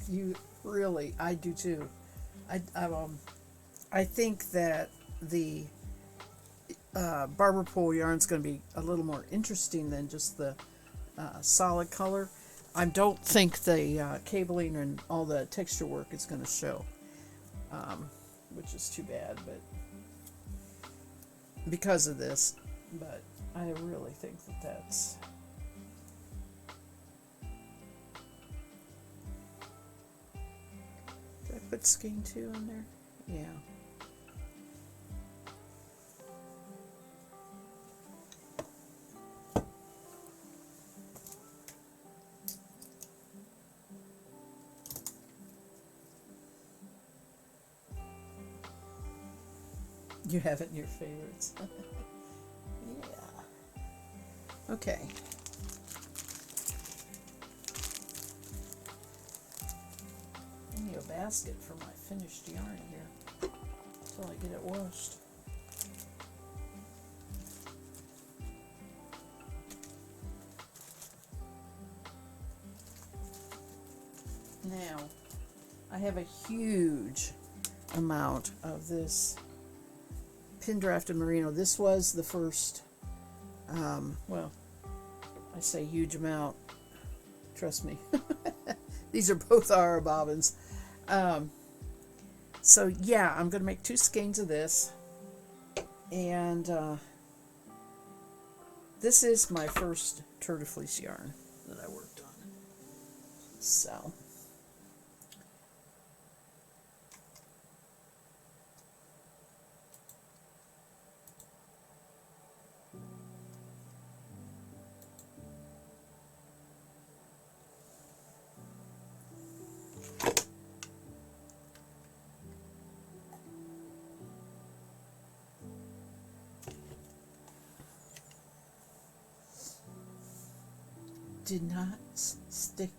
You really, I do too. I think that the barber pole yarn is going to be a little more interesting than just the solid color. I don't think the cabling and all the texture work is going to show, which is too bad, but because of this. But I really think that that's. Did I put skein 2 in there? Yeah. You have it in your favorites. Yeah. Okay. I need a basket for my finished yarn here until I get it washed. Now, I have a huge amount of this pin drafted merino. This was the first, well, I say huge amount, trust me. These are both our bobbins. So yeah, I'm going to make 2 skeins of this. And this is my first turtle fleece yarn that I worked on. So did not stick.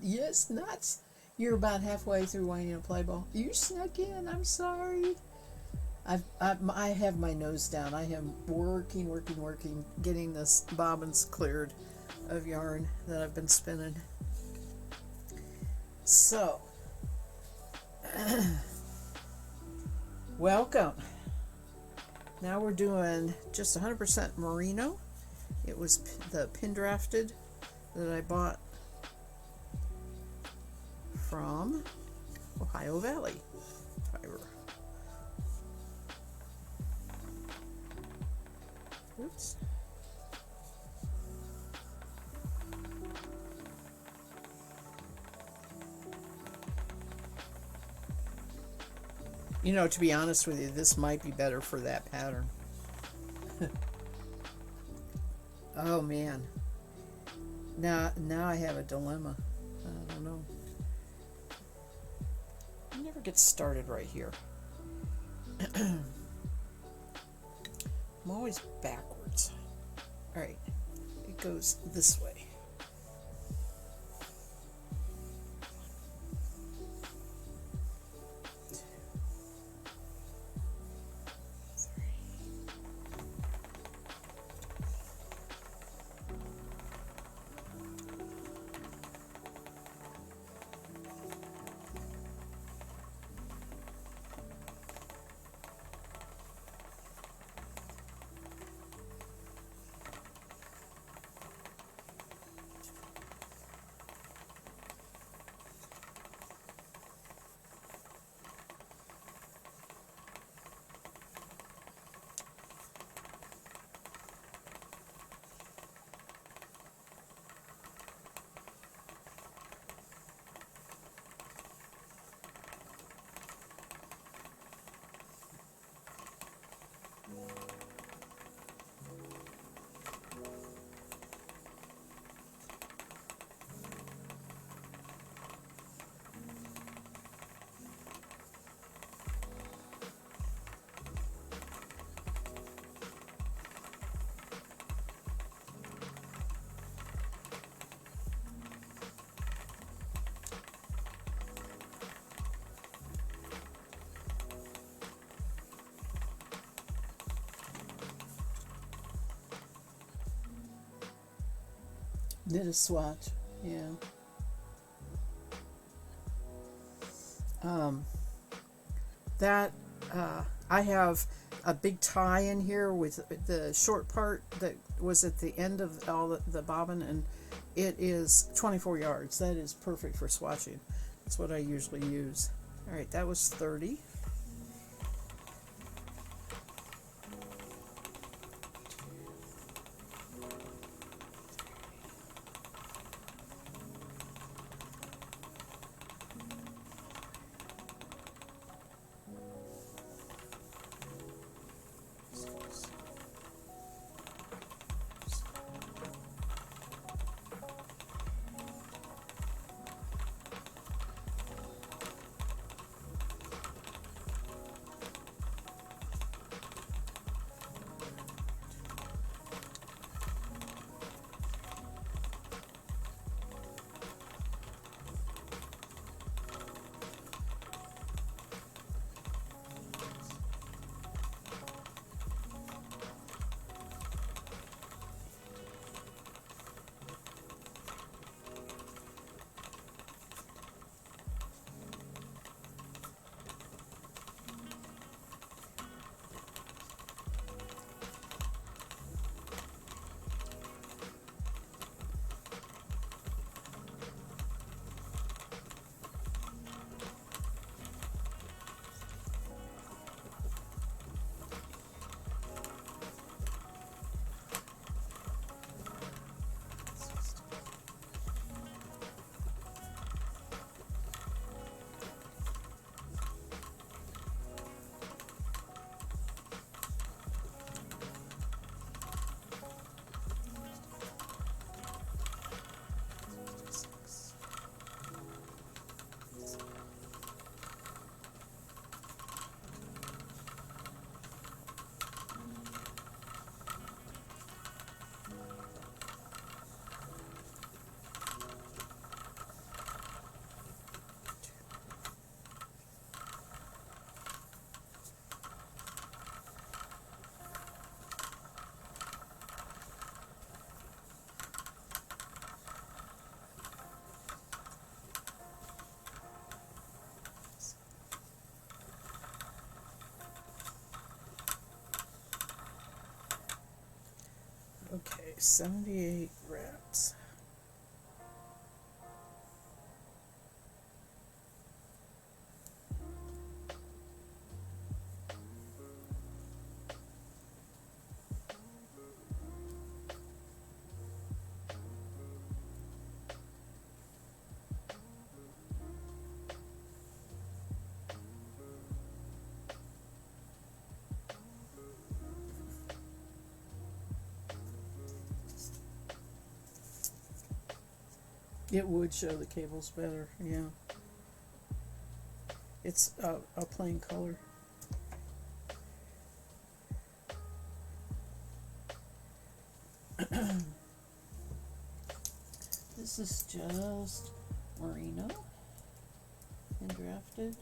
Yes, nuts. You're about halfway through wanting to play ball. You snuck in. I'm sorry. I have my nose down. I am working, getting this bobbins cleared of yarn that I've been spinning. So, welcome. Now we're doing just 100% merino. It was the pin drafted that I bought from Ohio Valley Fiber. Oops. You know, to be honest with you, this might be better for that pattern. Oh man. Now I have a dilemma. I don't know. It never gets started right here. I'm always backwards. Alright. It goes this way. Did a swatch, yeah. I have a big tie in here with the short part that was at the end of all the bobbin, and it is 24 yards. That is perfect for swatching. That's what I usually use. All right, that was 30. 78 wraps. It would show the cables better, yeah. It's a plain color. This is just merino and drafted.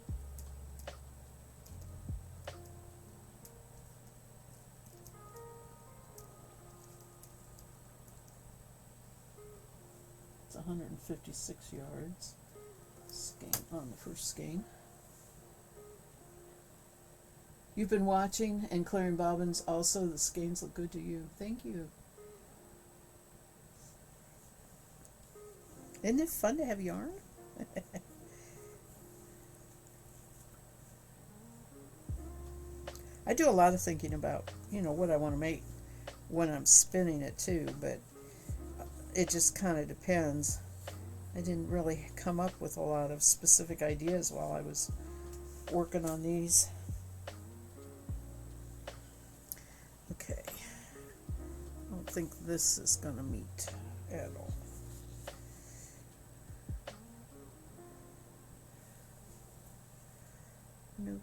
It's 156 yards. Skein on the first skein. You've been watching and clearing bobbins. Also, the skeins look good to you. Thank you. Isn't it fun to have yarn? I do a lot of thinking about, what I want to make when I'm spinning it too, but it just kind of depends. I didn't really come up with a lot of specific ideas while I was working on these. Okay. I don't think this is going to meet at all. Nope.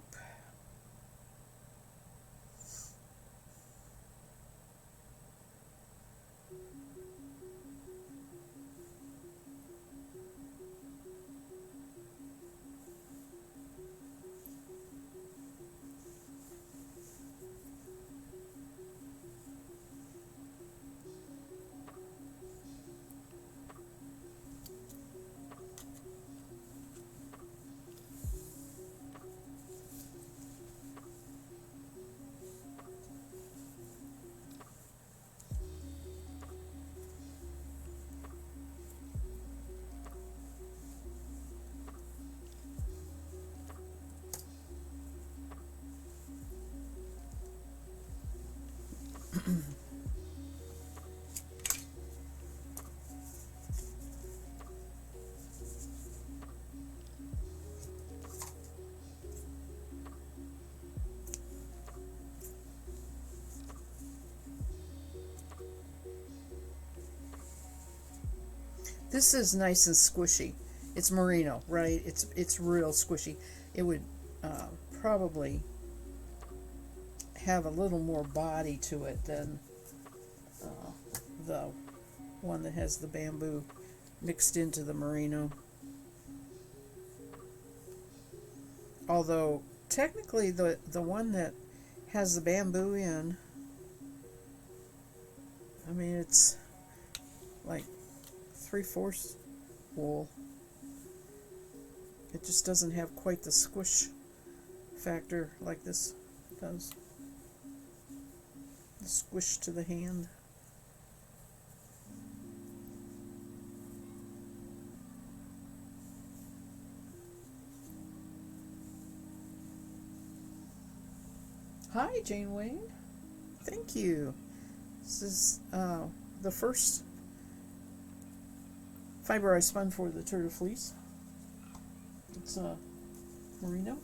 This is nice and squishy. It's merino, right? It's real squishy. It would probably have a little more body to it than the one that has the bamboo mixed into the merino. Although technically the one that has the bamboo in, I mean, it's like 3/4 wool. It just doesn't have quite the squish factor like this does. The squish to the hand. Hi, Jane Wayne. Thank you. This is the first fiber I spun for the turtle fleece. It's merino.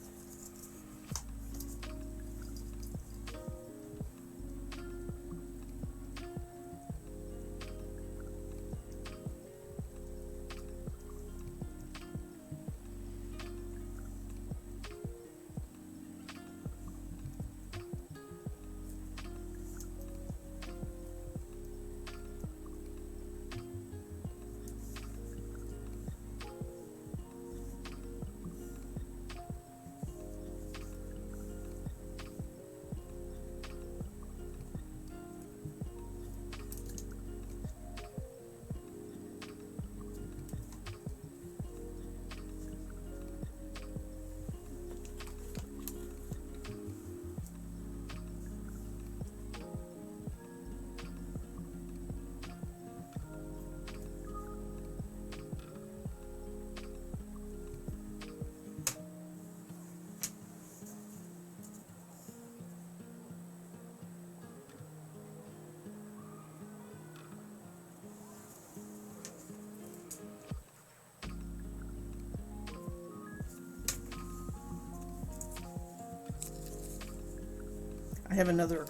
have another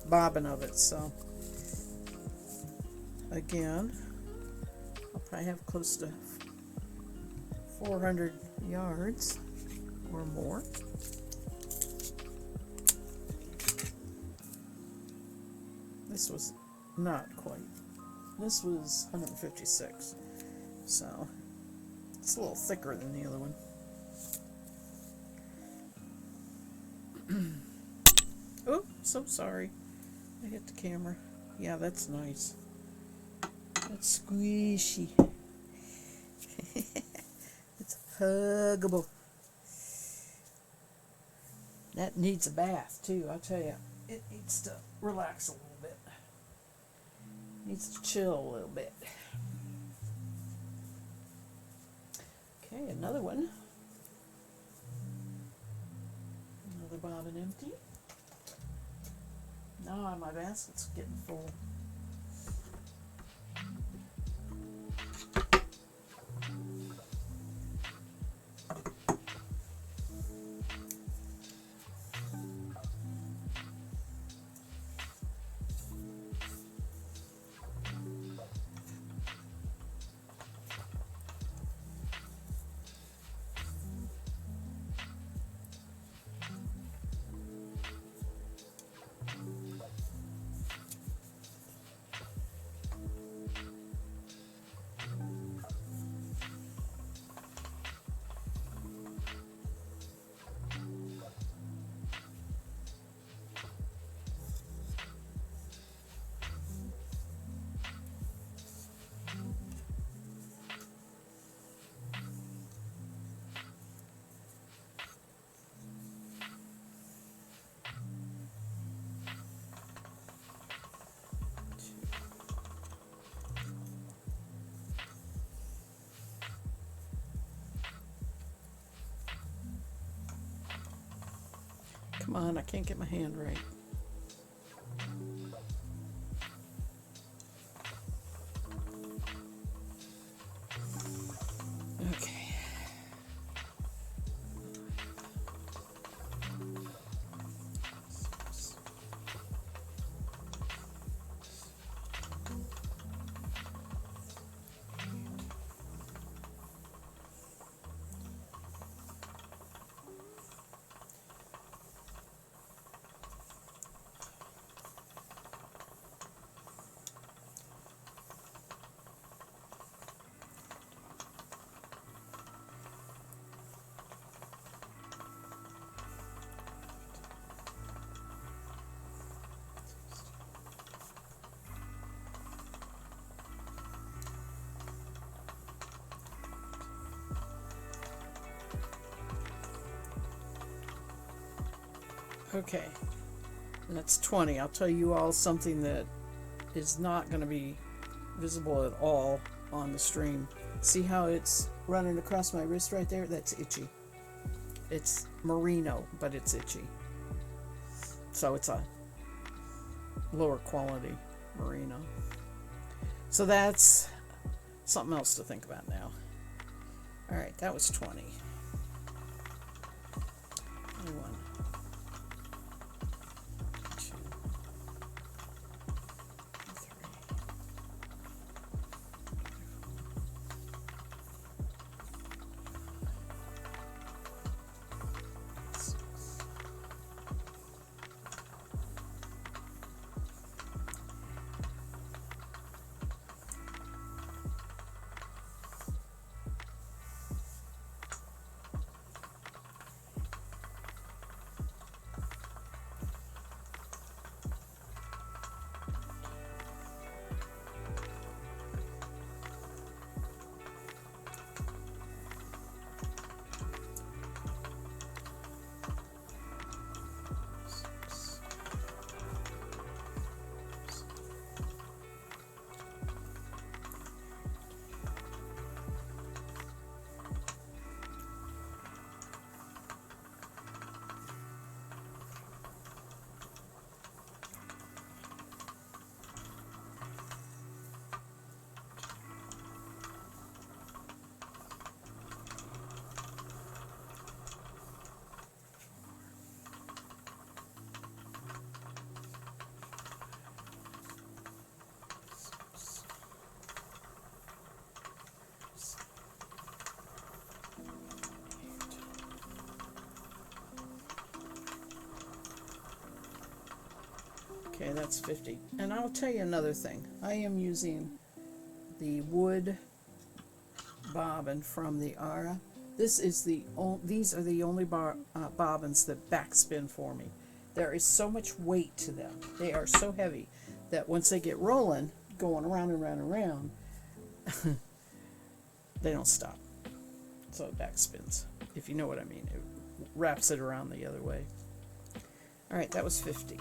bobbin of it, so again, I'll probably have close to 400 yards or more. This was not quite. This was 156, so it's a little thicker than the other one. Oh, so sorry. I hit the camera. Yeah, that's nice. That's squishy. It's huggable. That needs a bath too, I'll tell you. It needs to relax a little bit. Needs to chill a little bit. Okay, another one. Another bobbin empty. Now my basket's getting full. Come on, I can't get my hand right. Okay. Okay, and that's 20. I'll tell you all something that is not going to be visible at all on the stream. See how it's running across my wrist right there? That's itchy. It's merino, but it's itchy. So it's a lower quality merino. So that's something else to think about now. All right, that was 20. 21. that's 50. And I'll tell you another thing. I am using the wood bobbin from the Ara. These are the only bobbins that backspin for me. There is so much weight to them. They are so heavy that once they get rolling, going around and around and around, they don't stop. So it backspins, if you know what I mean. It wraps it around the other way. All right, that was 50.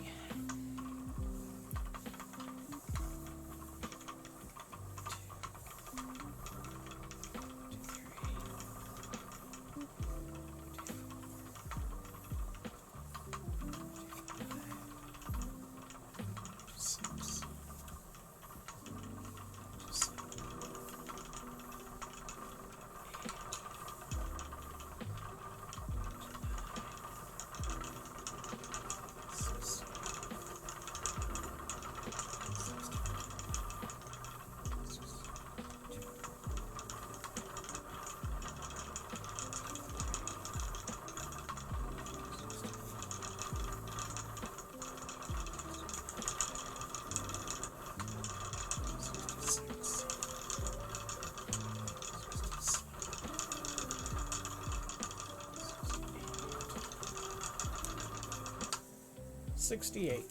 $68.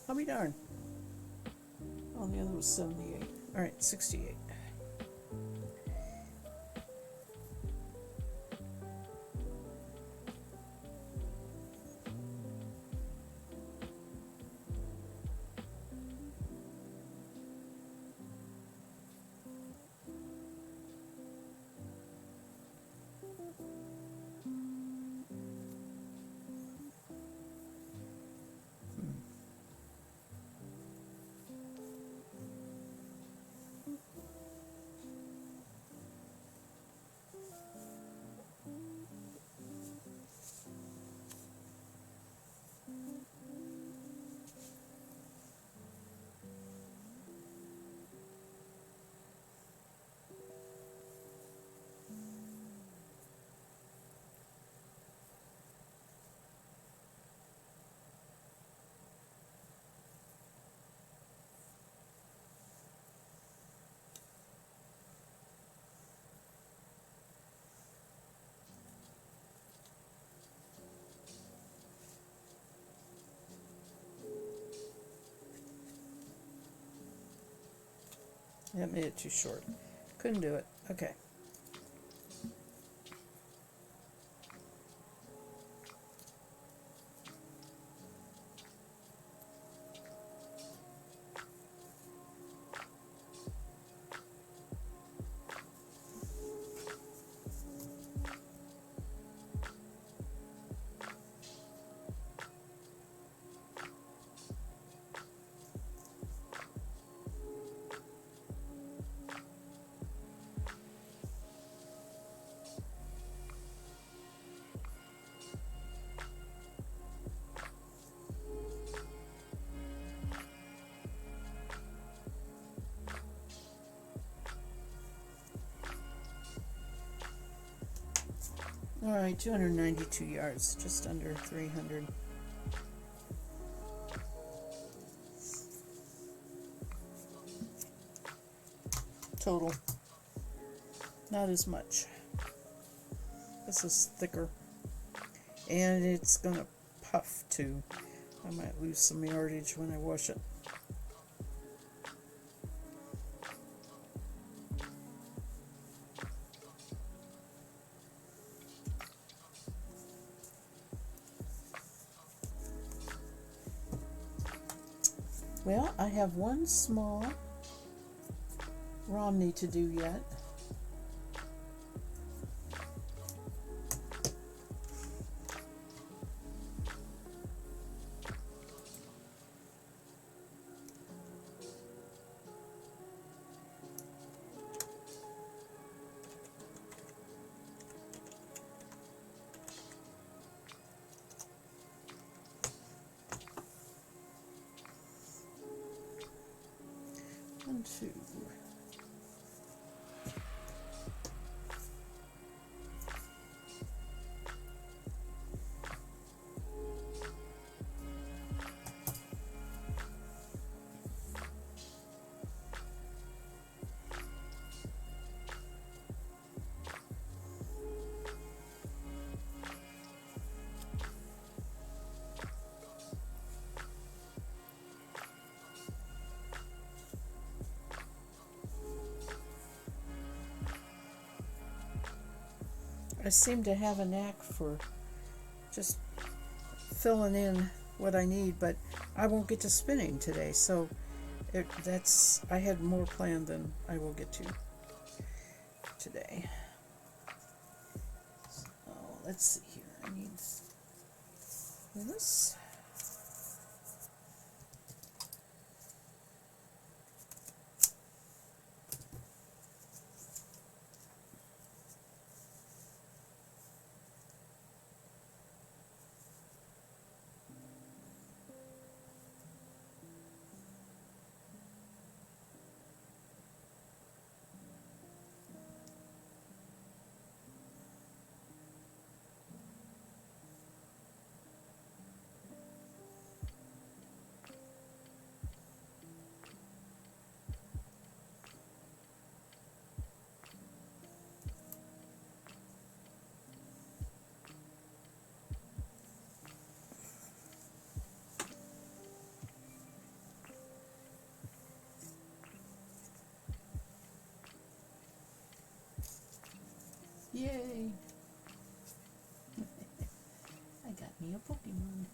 I'll be darned. Oh, the other was 78. All right, 68. That made it too short. Couldn't do it. Okay. All right, 292 yards, just under 300. Total. Not as much. This is thicker. And it's going to puff too. I might lose some yardage when I wash it. Well, I have one small Romney to do yet. One, two. I seem to have a knack for just filling in what I need, but I won't get to spinning today, so I had more planned than I will get to today. So let's see here. I need this. Yay! I got me a Pokemon.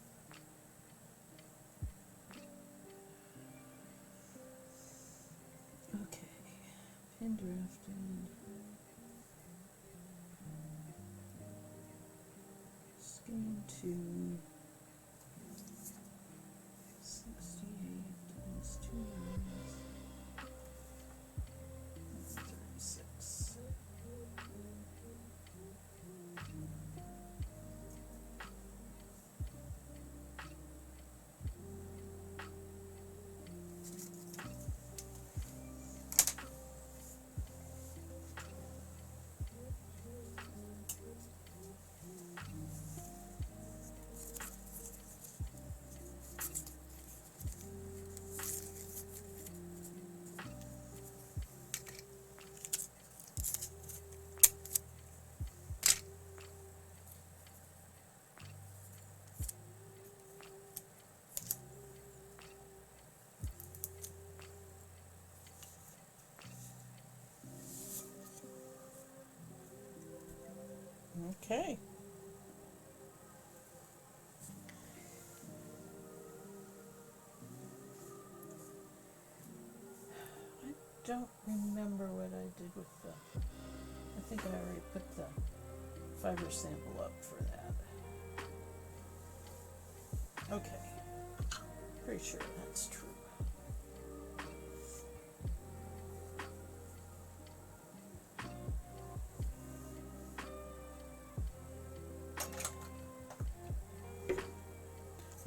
Okay, pin drafted. Scan to 68 times 2 lines. 36. Okay. I don't remember what I did with the... I think I already put the fiber sample up for that. Okay. Pretty sure that's true.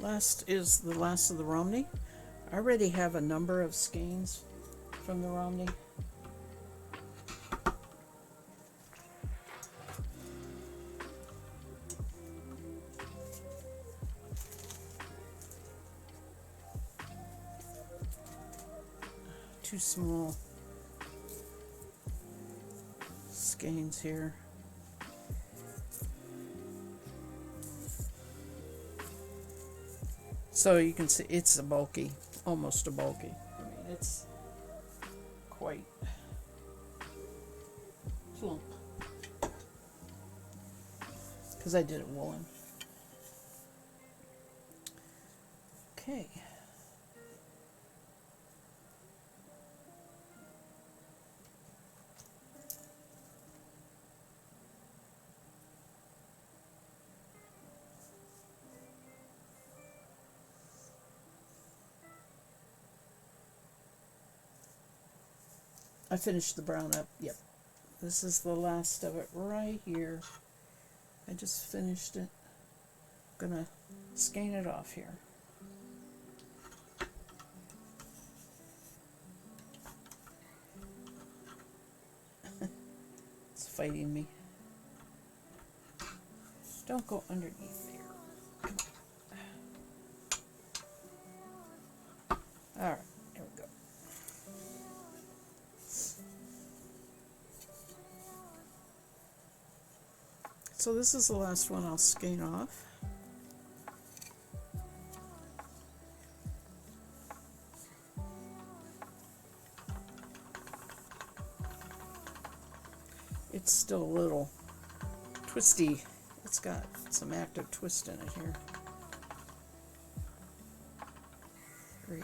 Last is the last of the Romney. I already have a number of skeins from the Romney. Two small skeins here. So you can see it's a bulky, almost a bulky. I mean, it's quite plump because I did it woolen. Okay. I finished the brown up. Yep. This is the last of it right here. I just finished it. Gonna skein it off here. It's fighting me. Don't go underneath there. Alright, there we go. So this is the last one I'll skein off. It's still a little twisty. It's got some active twist in it here. 3.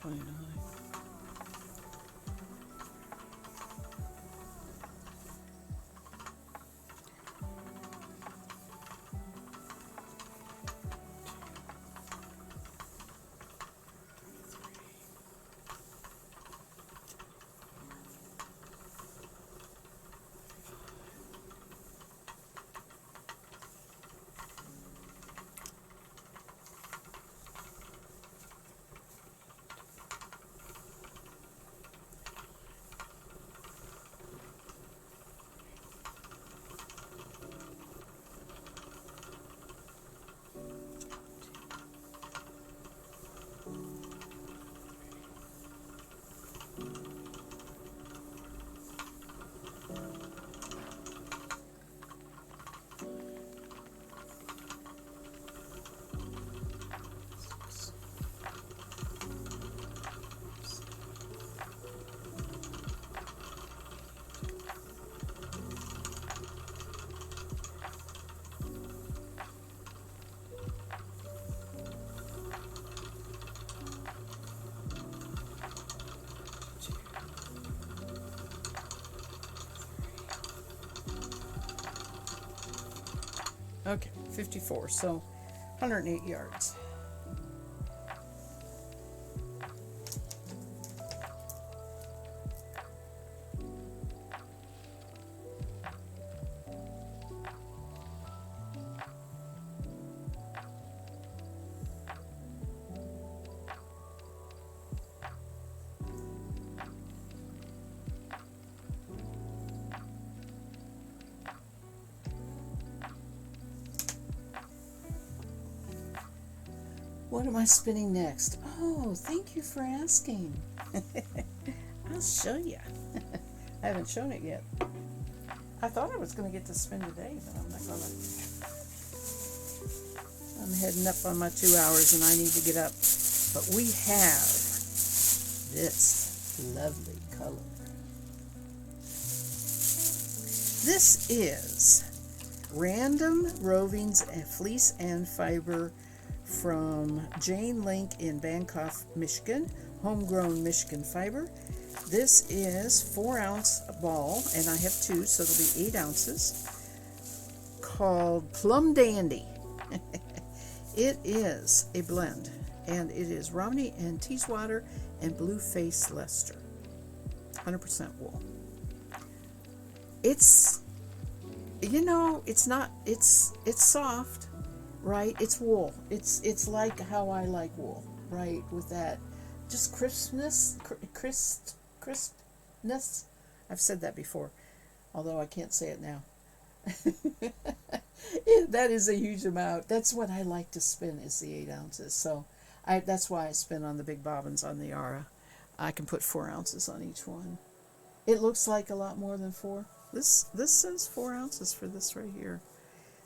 4. Okay, 54, so 108 yards. What am I spinning next? Oh, thank you for asking. I'll show you. I haven't shown it yet. I thought I was going to get to spin today, but I'm not going to. I'm heading up on my 2 hours and I need to get up. But we have this lovely color. This is Random Rovings and Fleece and Fiber from Jane Link in Bangkok, Michigan, homegrown Michigan fiber. This is 4-ounce ball, and I have 2, so it'll be 8 ounces, called Plum Dandy. It is a blend, and it is Romney and Teeswater and Blue Face Leicester, 100% wool. It's, it's not, it's soft. Right, it's wool. It's like how I like wool, right? With that, just crispness. I've said that before, although I can't say it now. That is a huge amount. That's what I like to spin is the 8 ounces. So, that's why I spin on the big bobbins on the Yara. I can put 4 ounces on each one. It looks like a lot more than 4. This says 4 ounces for this right here.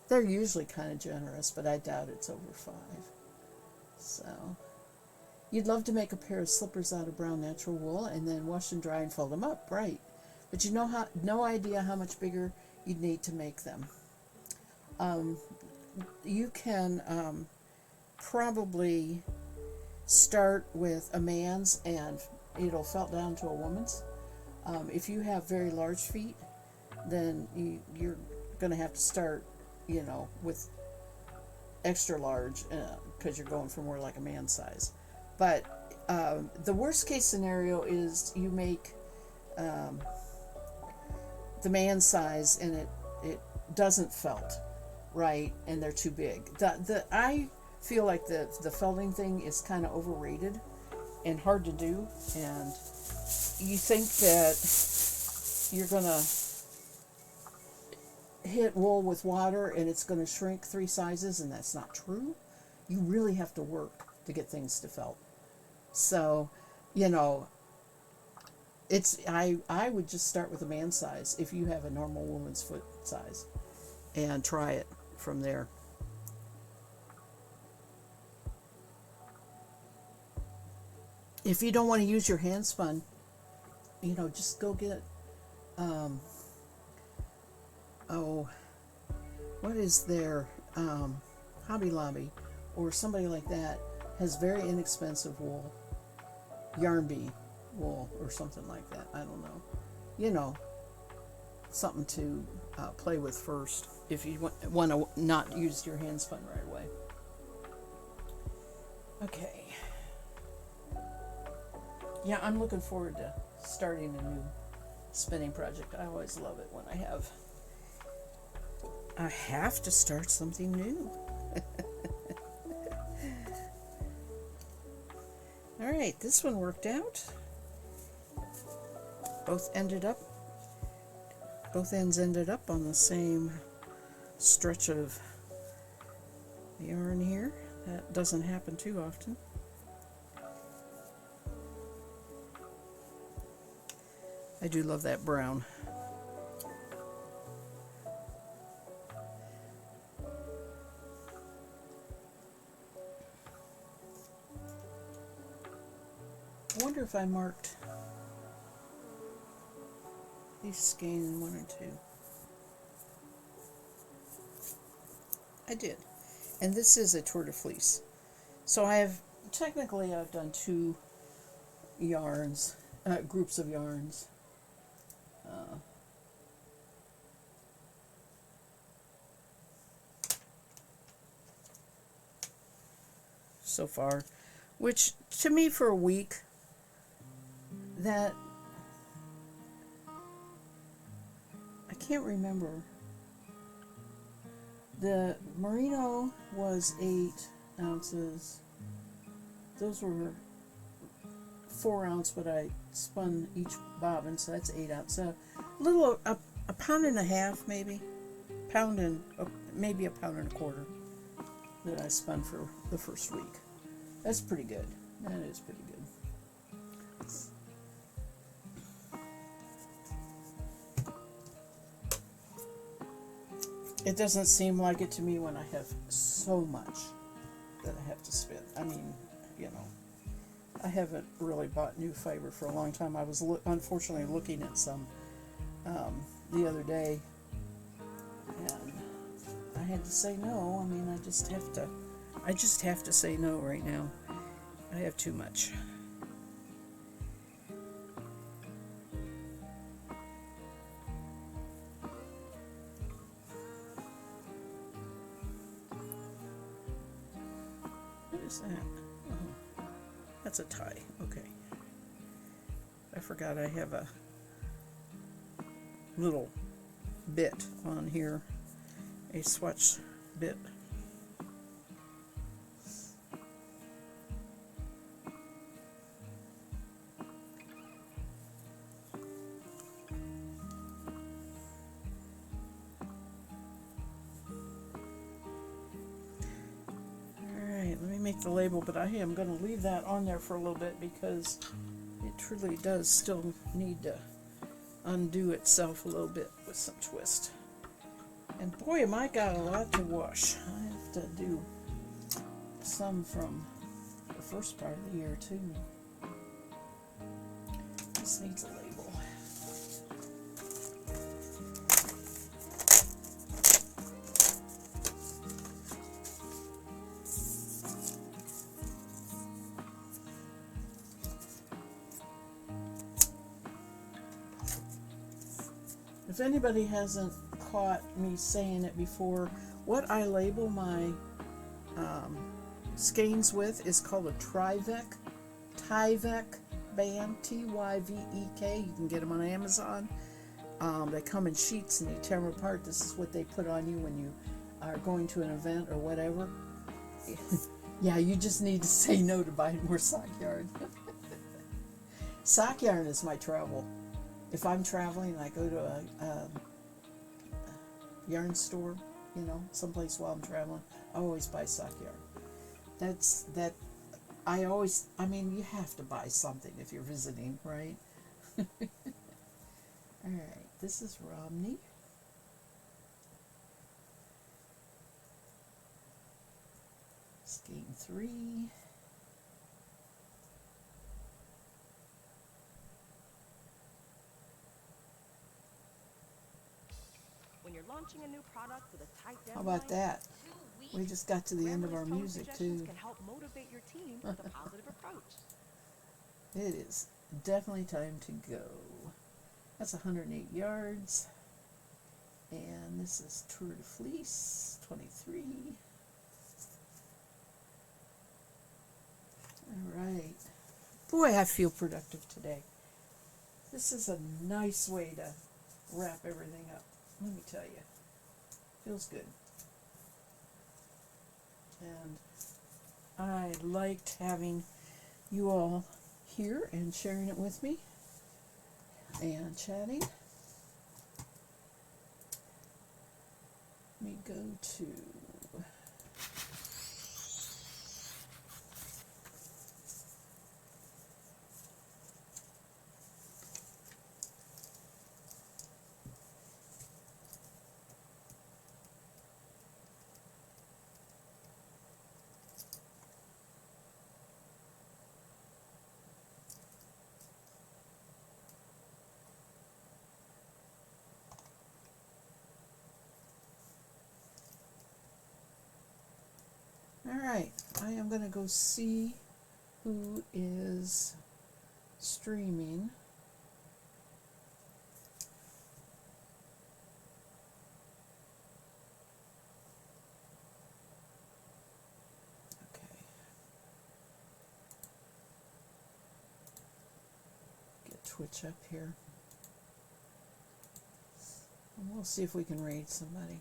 They're usually kind of generous, but I doubt it's over 5. So, you'd love to make a pair of slippers out of brown natural wool and then wash and dry and fold them up, right? But you know no idea how much bigger you'd need to make them. You can probably start with a man's and it'll felt down to a woman's. If you have very large feet, then you're going to have to start, with extra large because you're going for more like a man's size. But the worst case scenario is you make the man's size and it doesn't felt right and they're too big. I feel like the felting thing is kind of overrated and hard to do, and you think that you're gonna hit wool with water and it's going to shrink 3 sizes, and that's not true. You really have to work to get things to felt. So, I would just start with a man's size if you have a normal woman's foot size and try it from there. If you don't want to use your hand spun, just go get what is there? Hobby Lobby or somebody like that has very inexpensive wool, yarn bee wool or something like that. I don't know. Something to play with first if you want to not use your hand spun right away. Okay. Yeah, I'm looking forward to starting a new spinning project. I always love it when I have to start something new. All right, this one worked out. Both ends ended up on the same stretch of yarn here. That doesn't happen too often. I do love that brown. I wonder if I marked these skein in 1 or 2. I did. And this is a tour de fleece. So I've done 2 yarns, groups of yarns. So far, which to me for a week, that I can't remember. The merino was 8 ounces. Those were 4 ounce, but I spun each bobbin, so that's 8 ounce. So a pound and a half, maybe maybe a pound and a quarter that I spun for the first week. That's pretty good. That is pretty good. It doesn't seem like it to me when I have so much that I have to spin. I mean, I haven't really bought new fiber for a long time. I was unfortunately looking at some the other day, and I had to say no. I mean, I just have to say no right now. I have too much. What is that? Oh, that's a tie. Okay. I forgot I have a little bit on here, a swatch bit. The label, but I am going to leave that on there for a little bit because it truly does still need to undo itself a little bit with some twist. And boy, am I got a lot to wash. I have to do some from the first part of the year too. This needs a label. If anybody hasn't caught me saying it before, what I label my skeins with is called a Tyvek band, Tyvek. You can get them on Amazon. They come in sheets and you tear them apart. This is what they put on you when you are going to an event or whatever. Yeah, you just need to say no to buying more sock yarn. Sock yarn is my travel. If I'm traveling, I go to a yarn store, you know, someplace while I'm traveling, I always buy sock yarn. I mean, you have to buy something if you're visiting, right? Alright, this is Romney. Skein 3. When you're launching a new product with a tight deadline, how about that? We just got to the end of our music too. Can help motivate your team with a positive approach. It is definitely time to go. That's 108 yards. And this is Tour de Fleece 23. Alright. Boy, I feel productive today. This is a nice way to wrap everything up. Let me tell you. Feels good. And I liked having you all here and sharing it with me and chatting. Let me go to Alright, I am going to go see who is streaming. Okay. Get Twitch up here. And we'll see if we can raid somebody.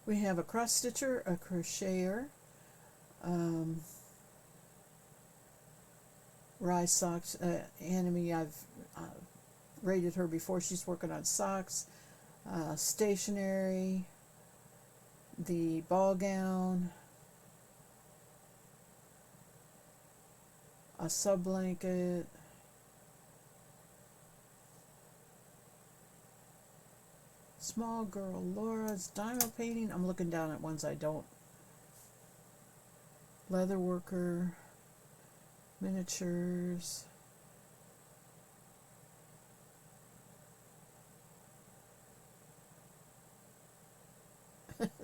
We have a cross stitcher, a crocheter, Rye Socks, Anime, I've rated her before, she's working on socks, stationery, the ball gown, a sub blanket, small girl Laura's diamond painting. I'm looking down at ones I don't. Leather worker, miniatures.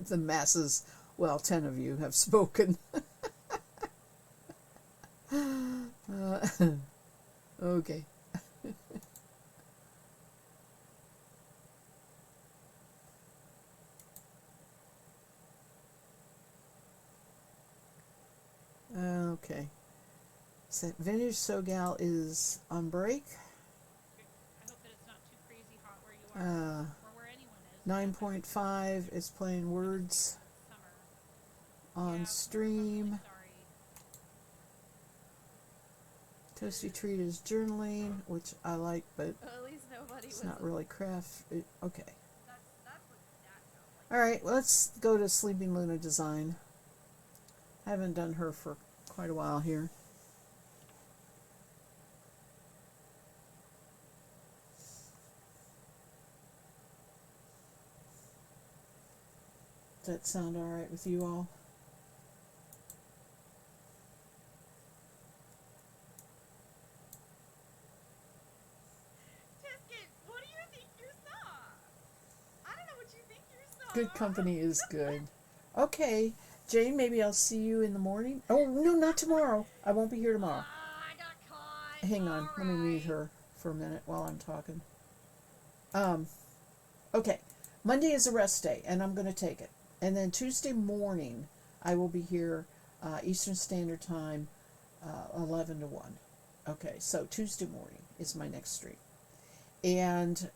The masses, well, 10 of you have spoken. Okay. Okay. So Vintage Sogal is on break. I hope that it's not too crazy hot where you are, or where anyone is. 9.5 is playing words Summer. on Yeah, stream. sorry. Toasty Treat is journaling, which I like, but Well, at least nobody it's was. not really craft. Okay. That's what that sounds like. All right, let's go to Sleeping Luna Design. Haven't done her for quite a while here. Does that sound all right with you all? Tisket, what do you think you saw? I don't know what you think you saw. Good company is good. Okay, Jane, maybe I'll see you in the morning. Oh, no, not tomorrow. I won't be here tomorrow. I got caught. Hang on, let me mute her for a minute while I'm talking. Okay, Monday is a rest day, and I'm going to take it. And then Tuesday morning, I will be here Eastern Standard Time, 11 to 1. Okay, so Tuesday morning is my next stream. And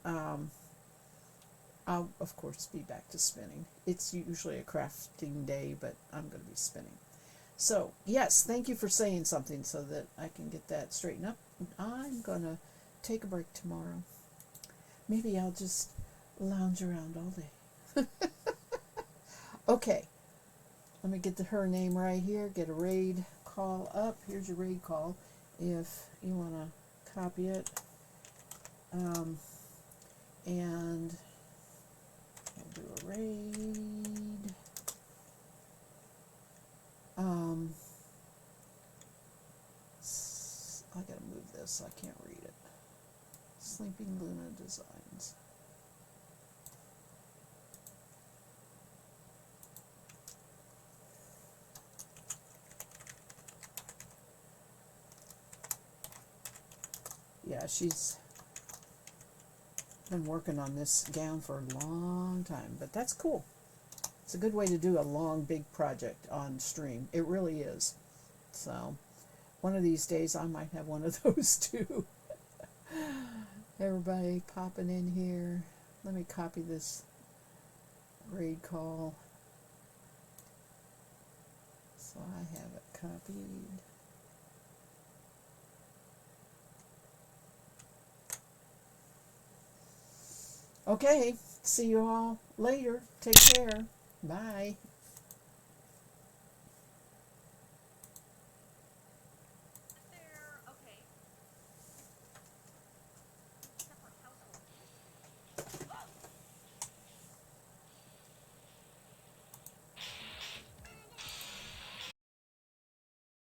I'll, of course, be back to spinning. It's usually a crafting day, but I'm going to be spinning. So, yes, thank you for saying something so that I can get that straightened up. I'm going to take a break tomorrow. Maybe I'll just lounge around all day. Okay, let me get her name right here. Get a raid call up. Here's your raid call if you want to copy it. And we'll do a raid. I gotta move this. I can't read it. Sleeping Luna Designs. Yeah, she's been working on this gown for a long time, but that's cool. It's a good way to do a long, big project on stream. It really is. So, one of these days I might have one of those too. Everybody popping in here. Let me copy this raid call. So I have it copied. Okay, see you all later. Take care. Bye.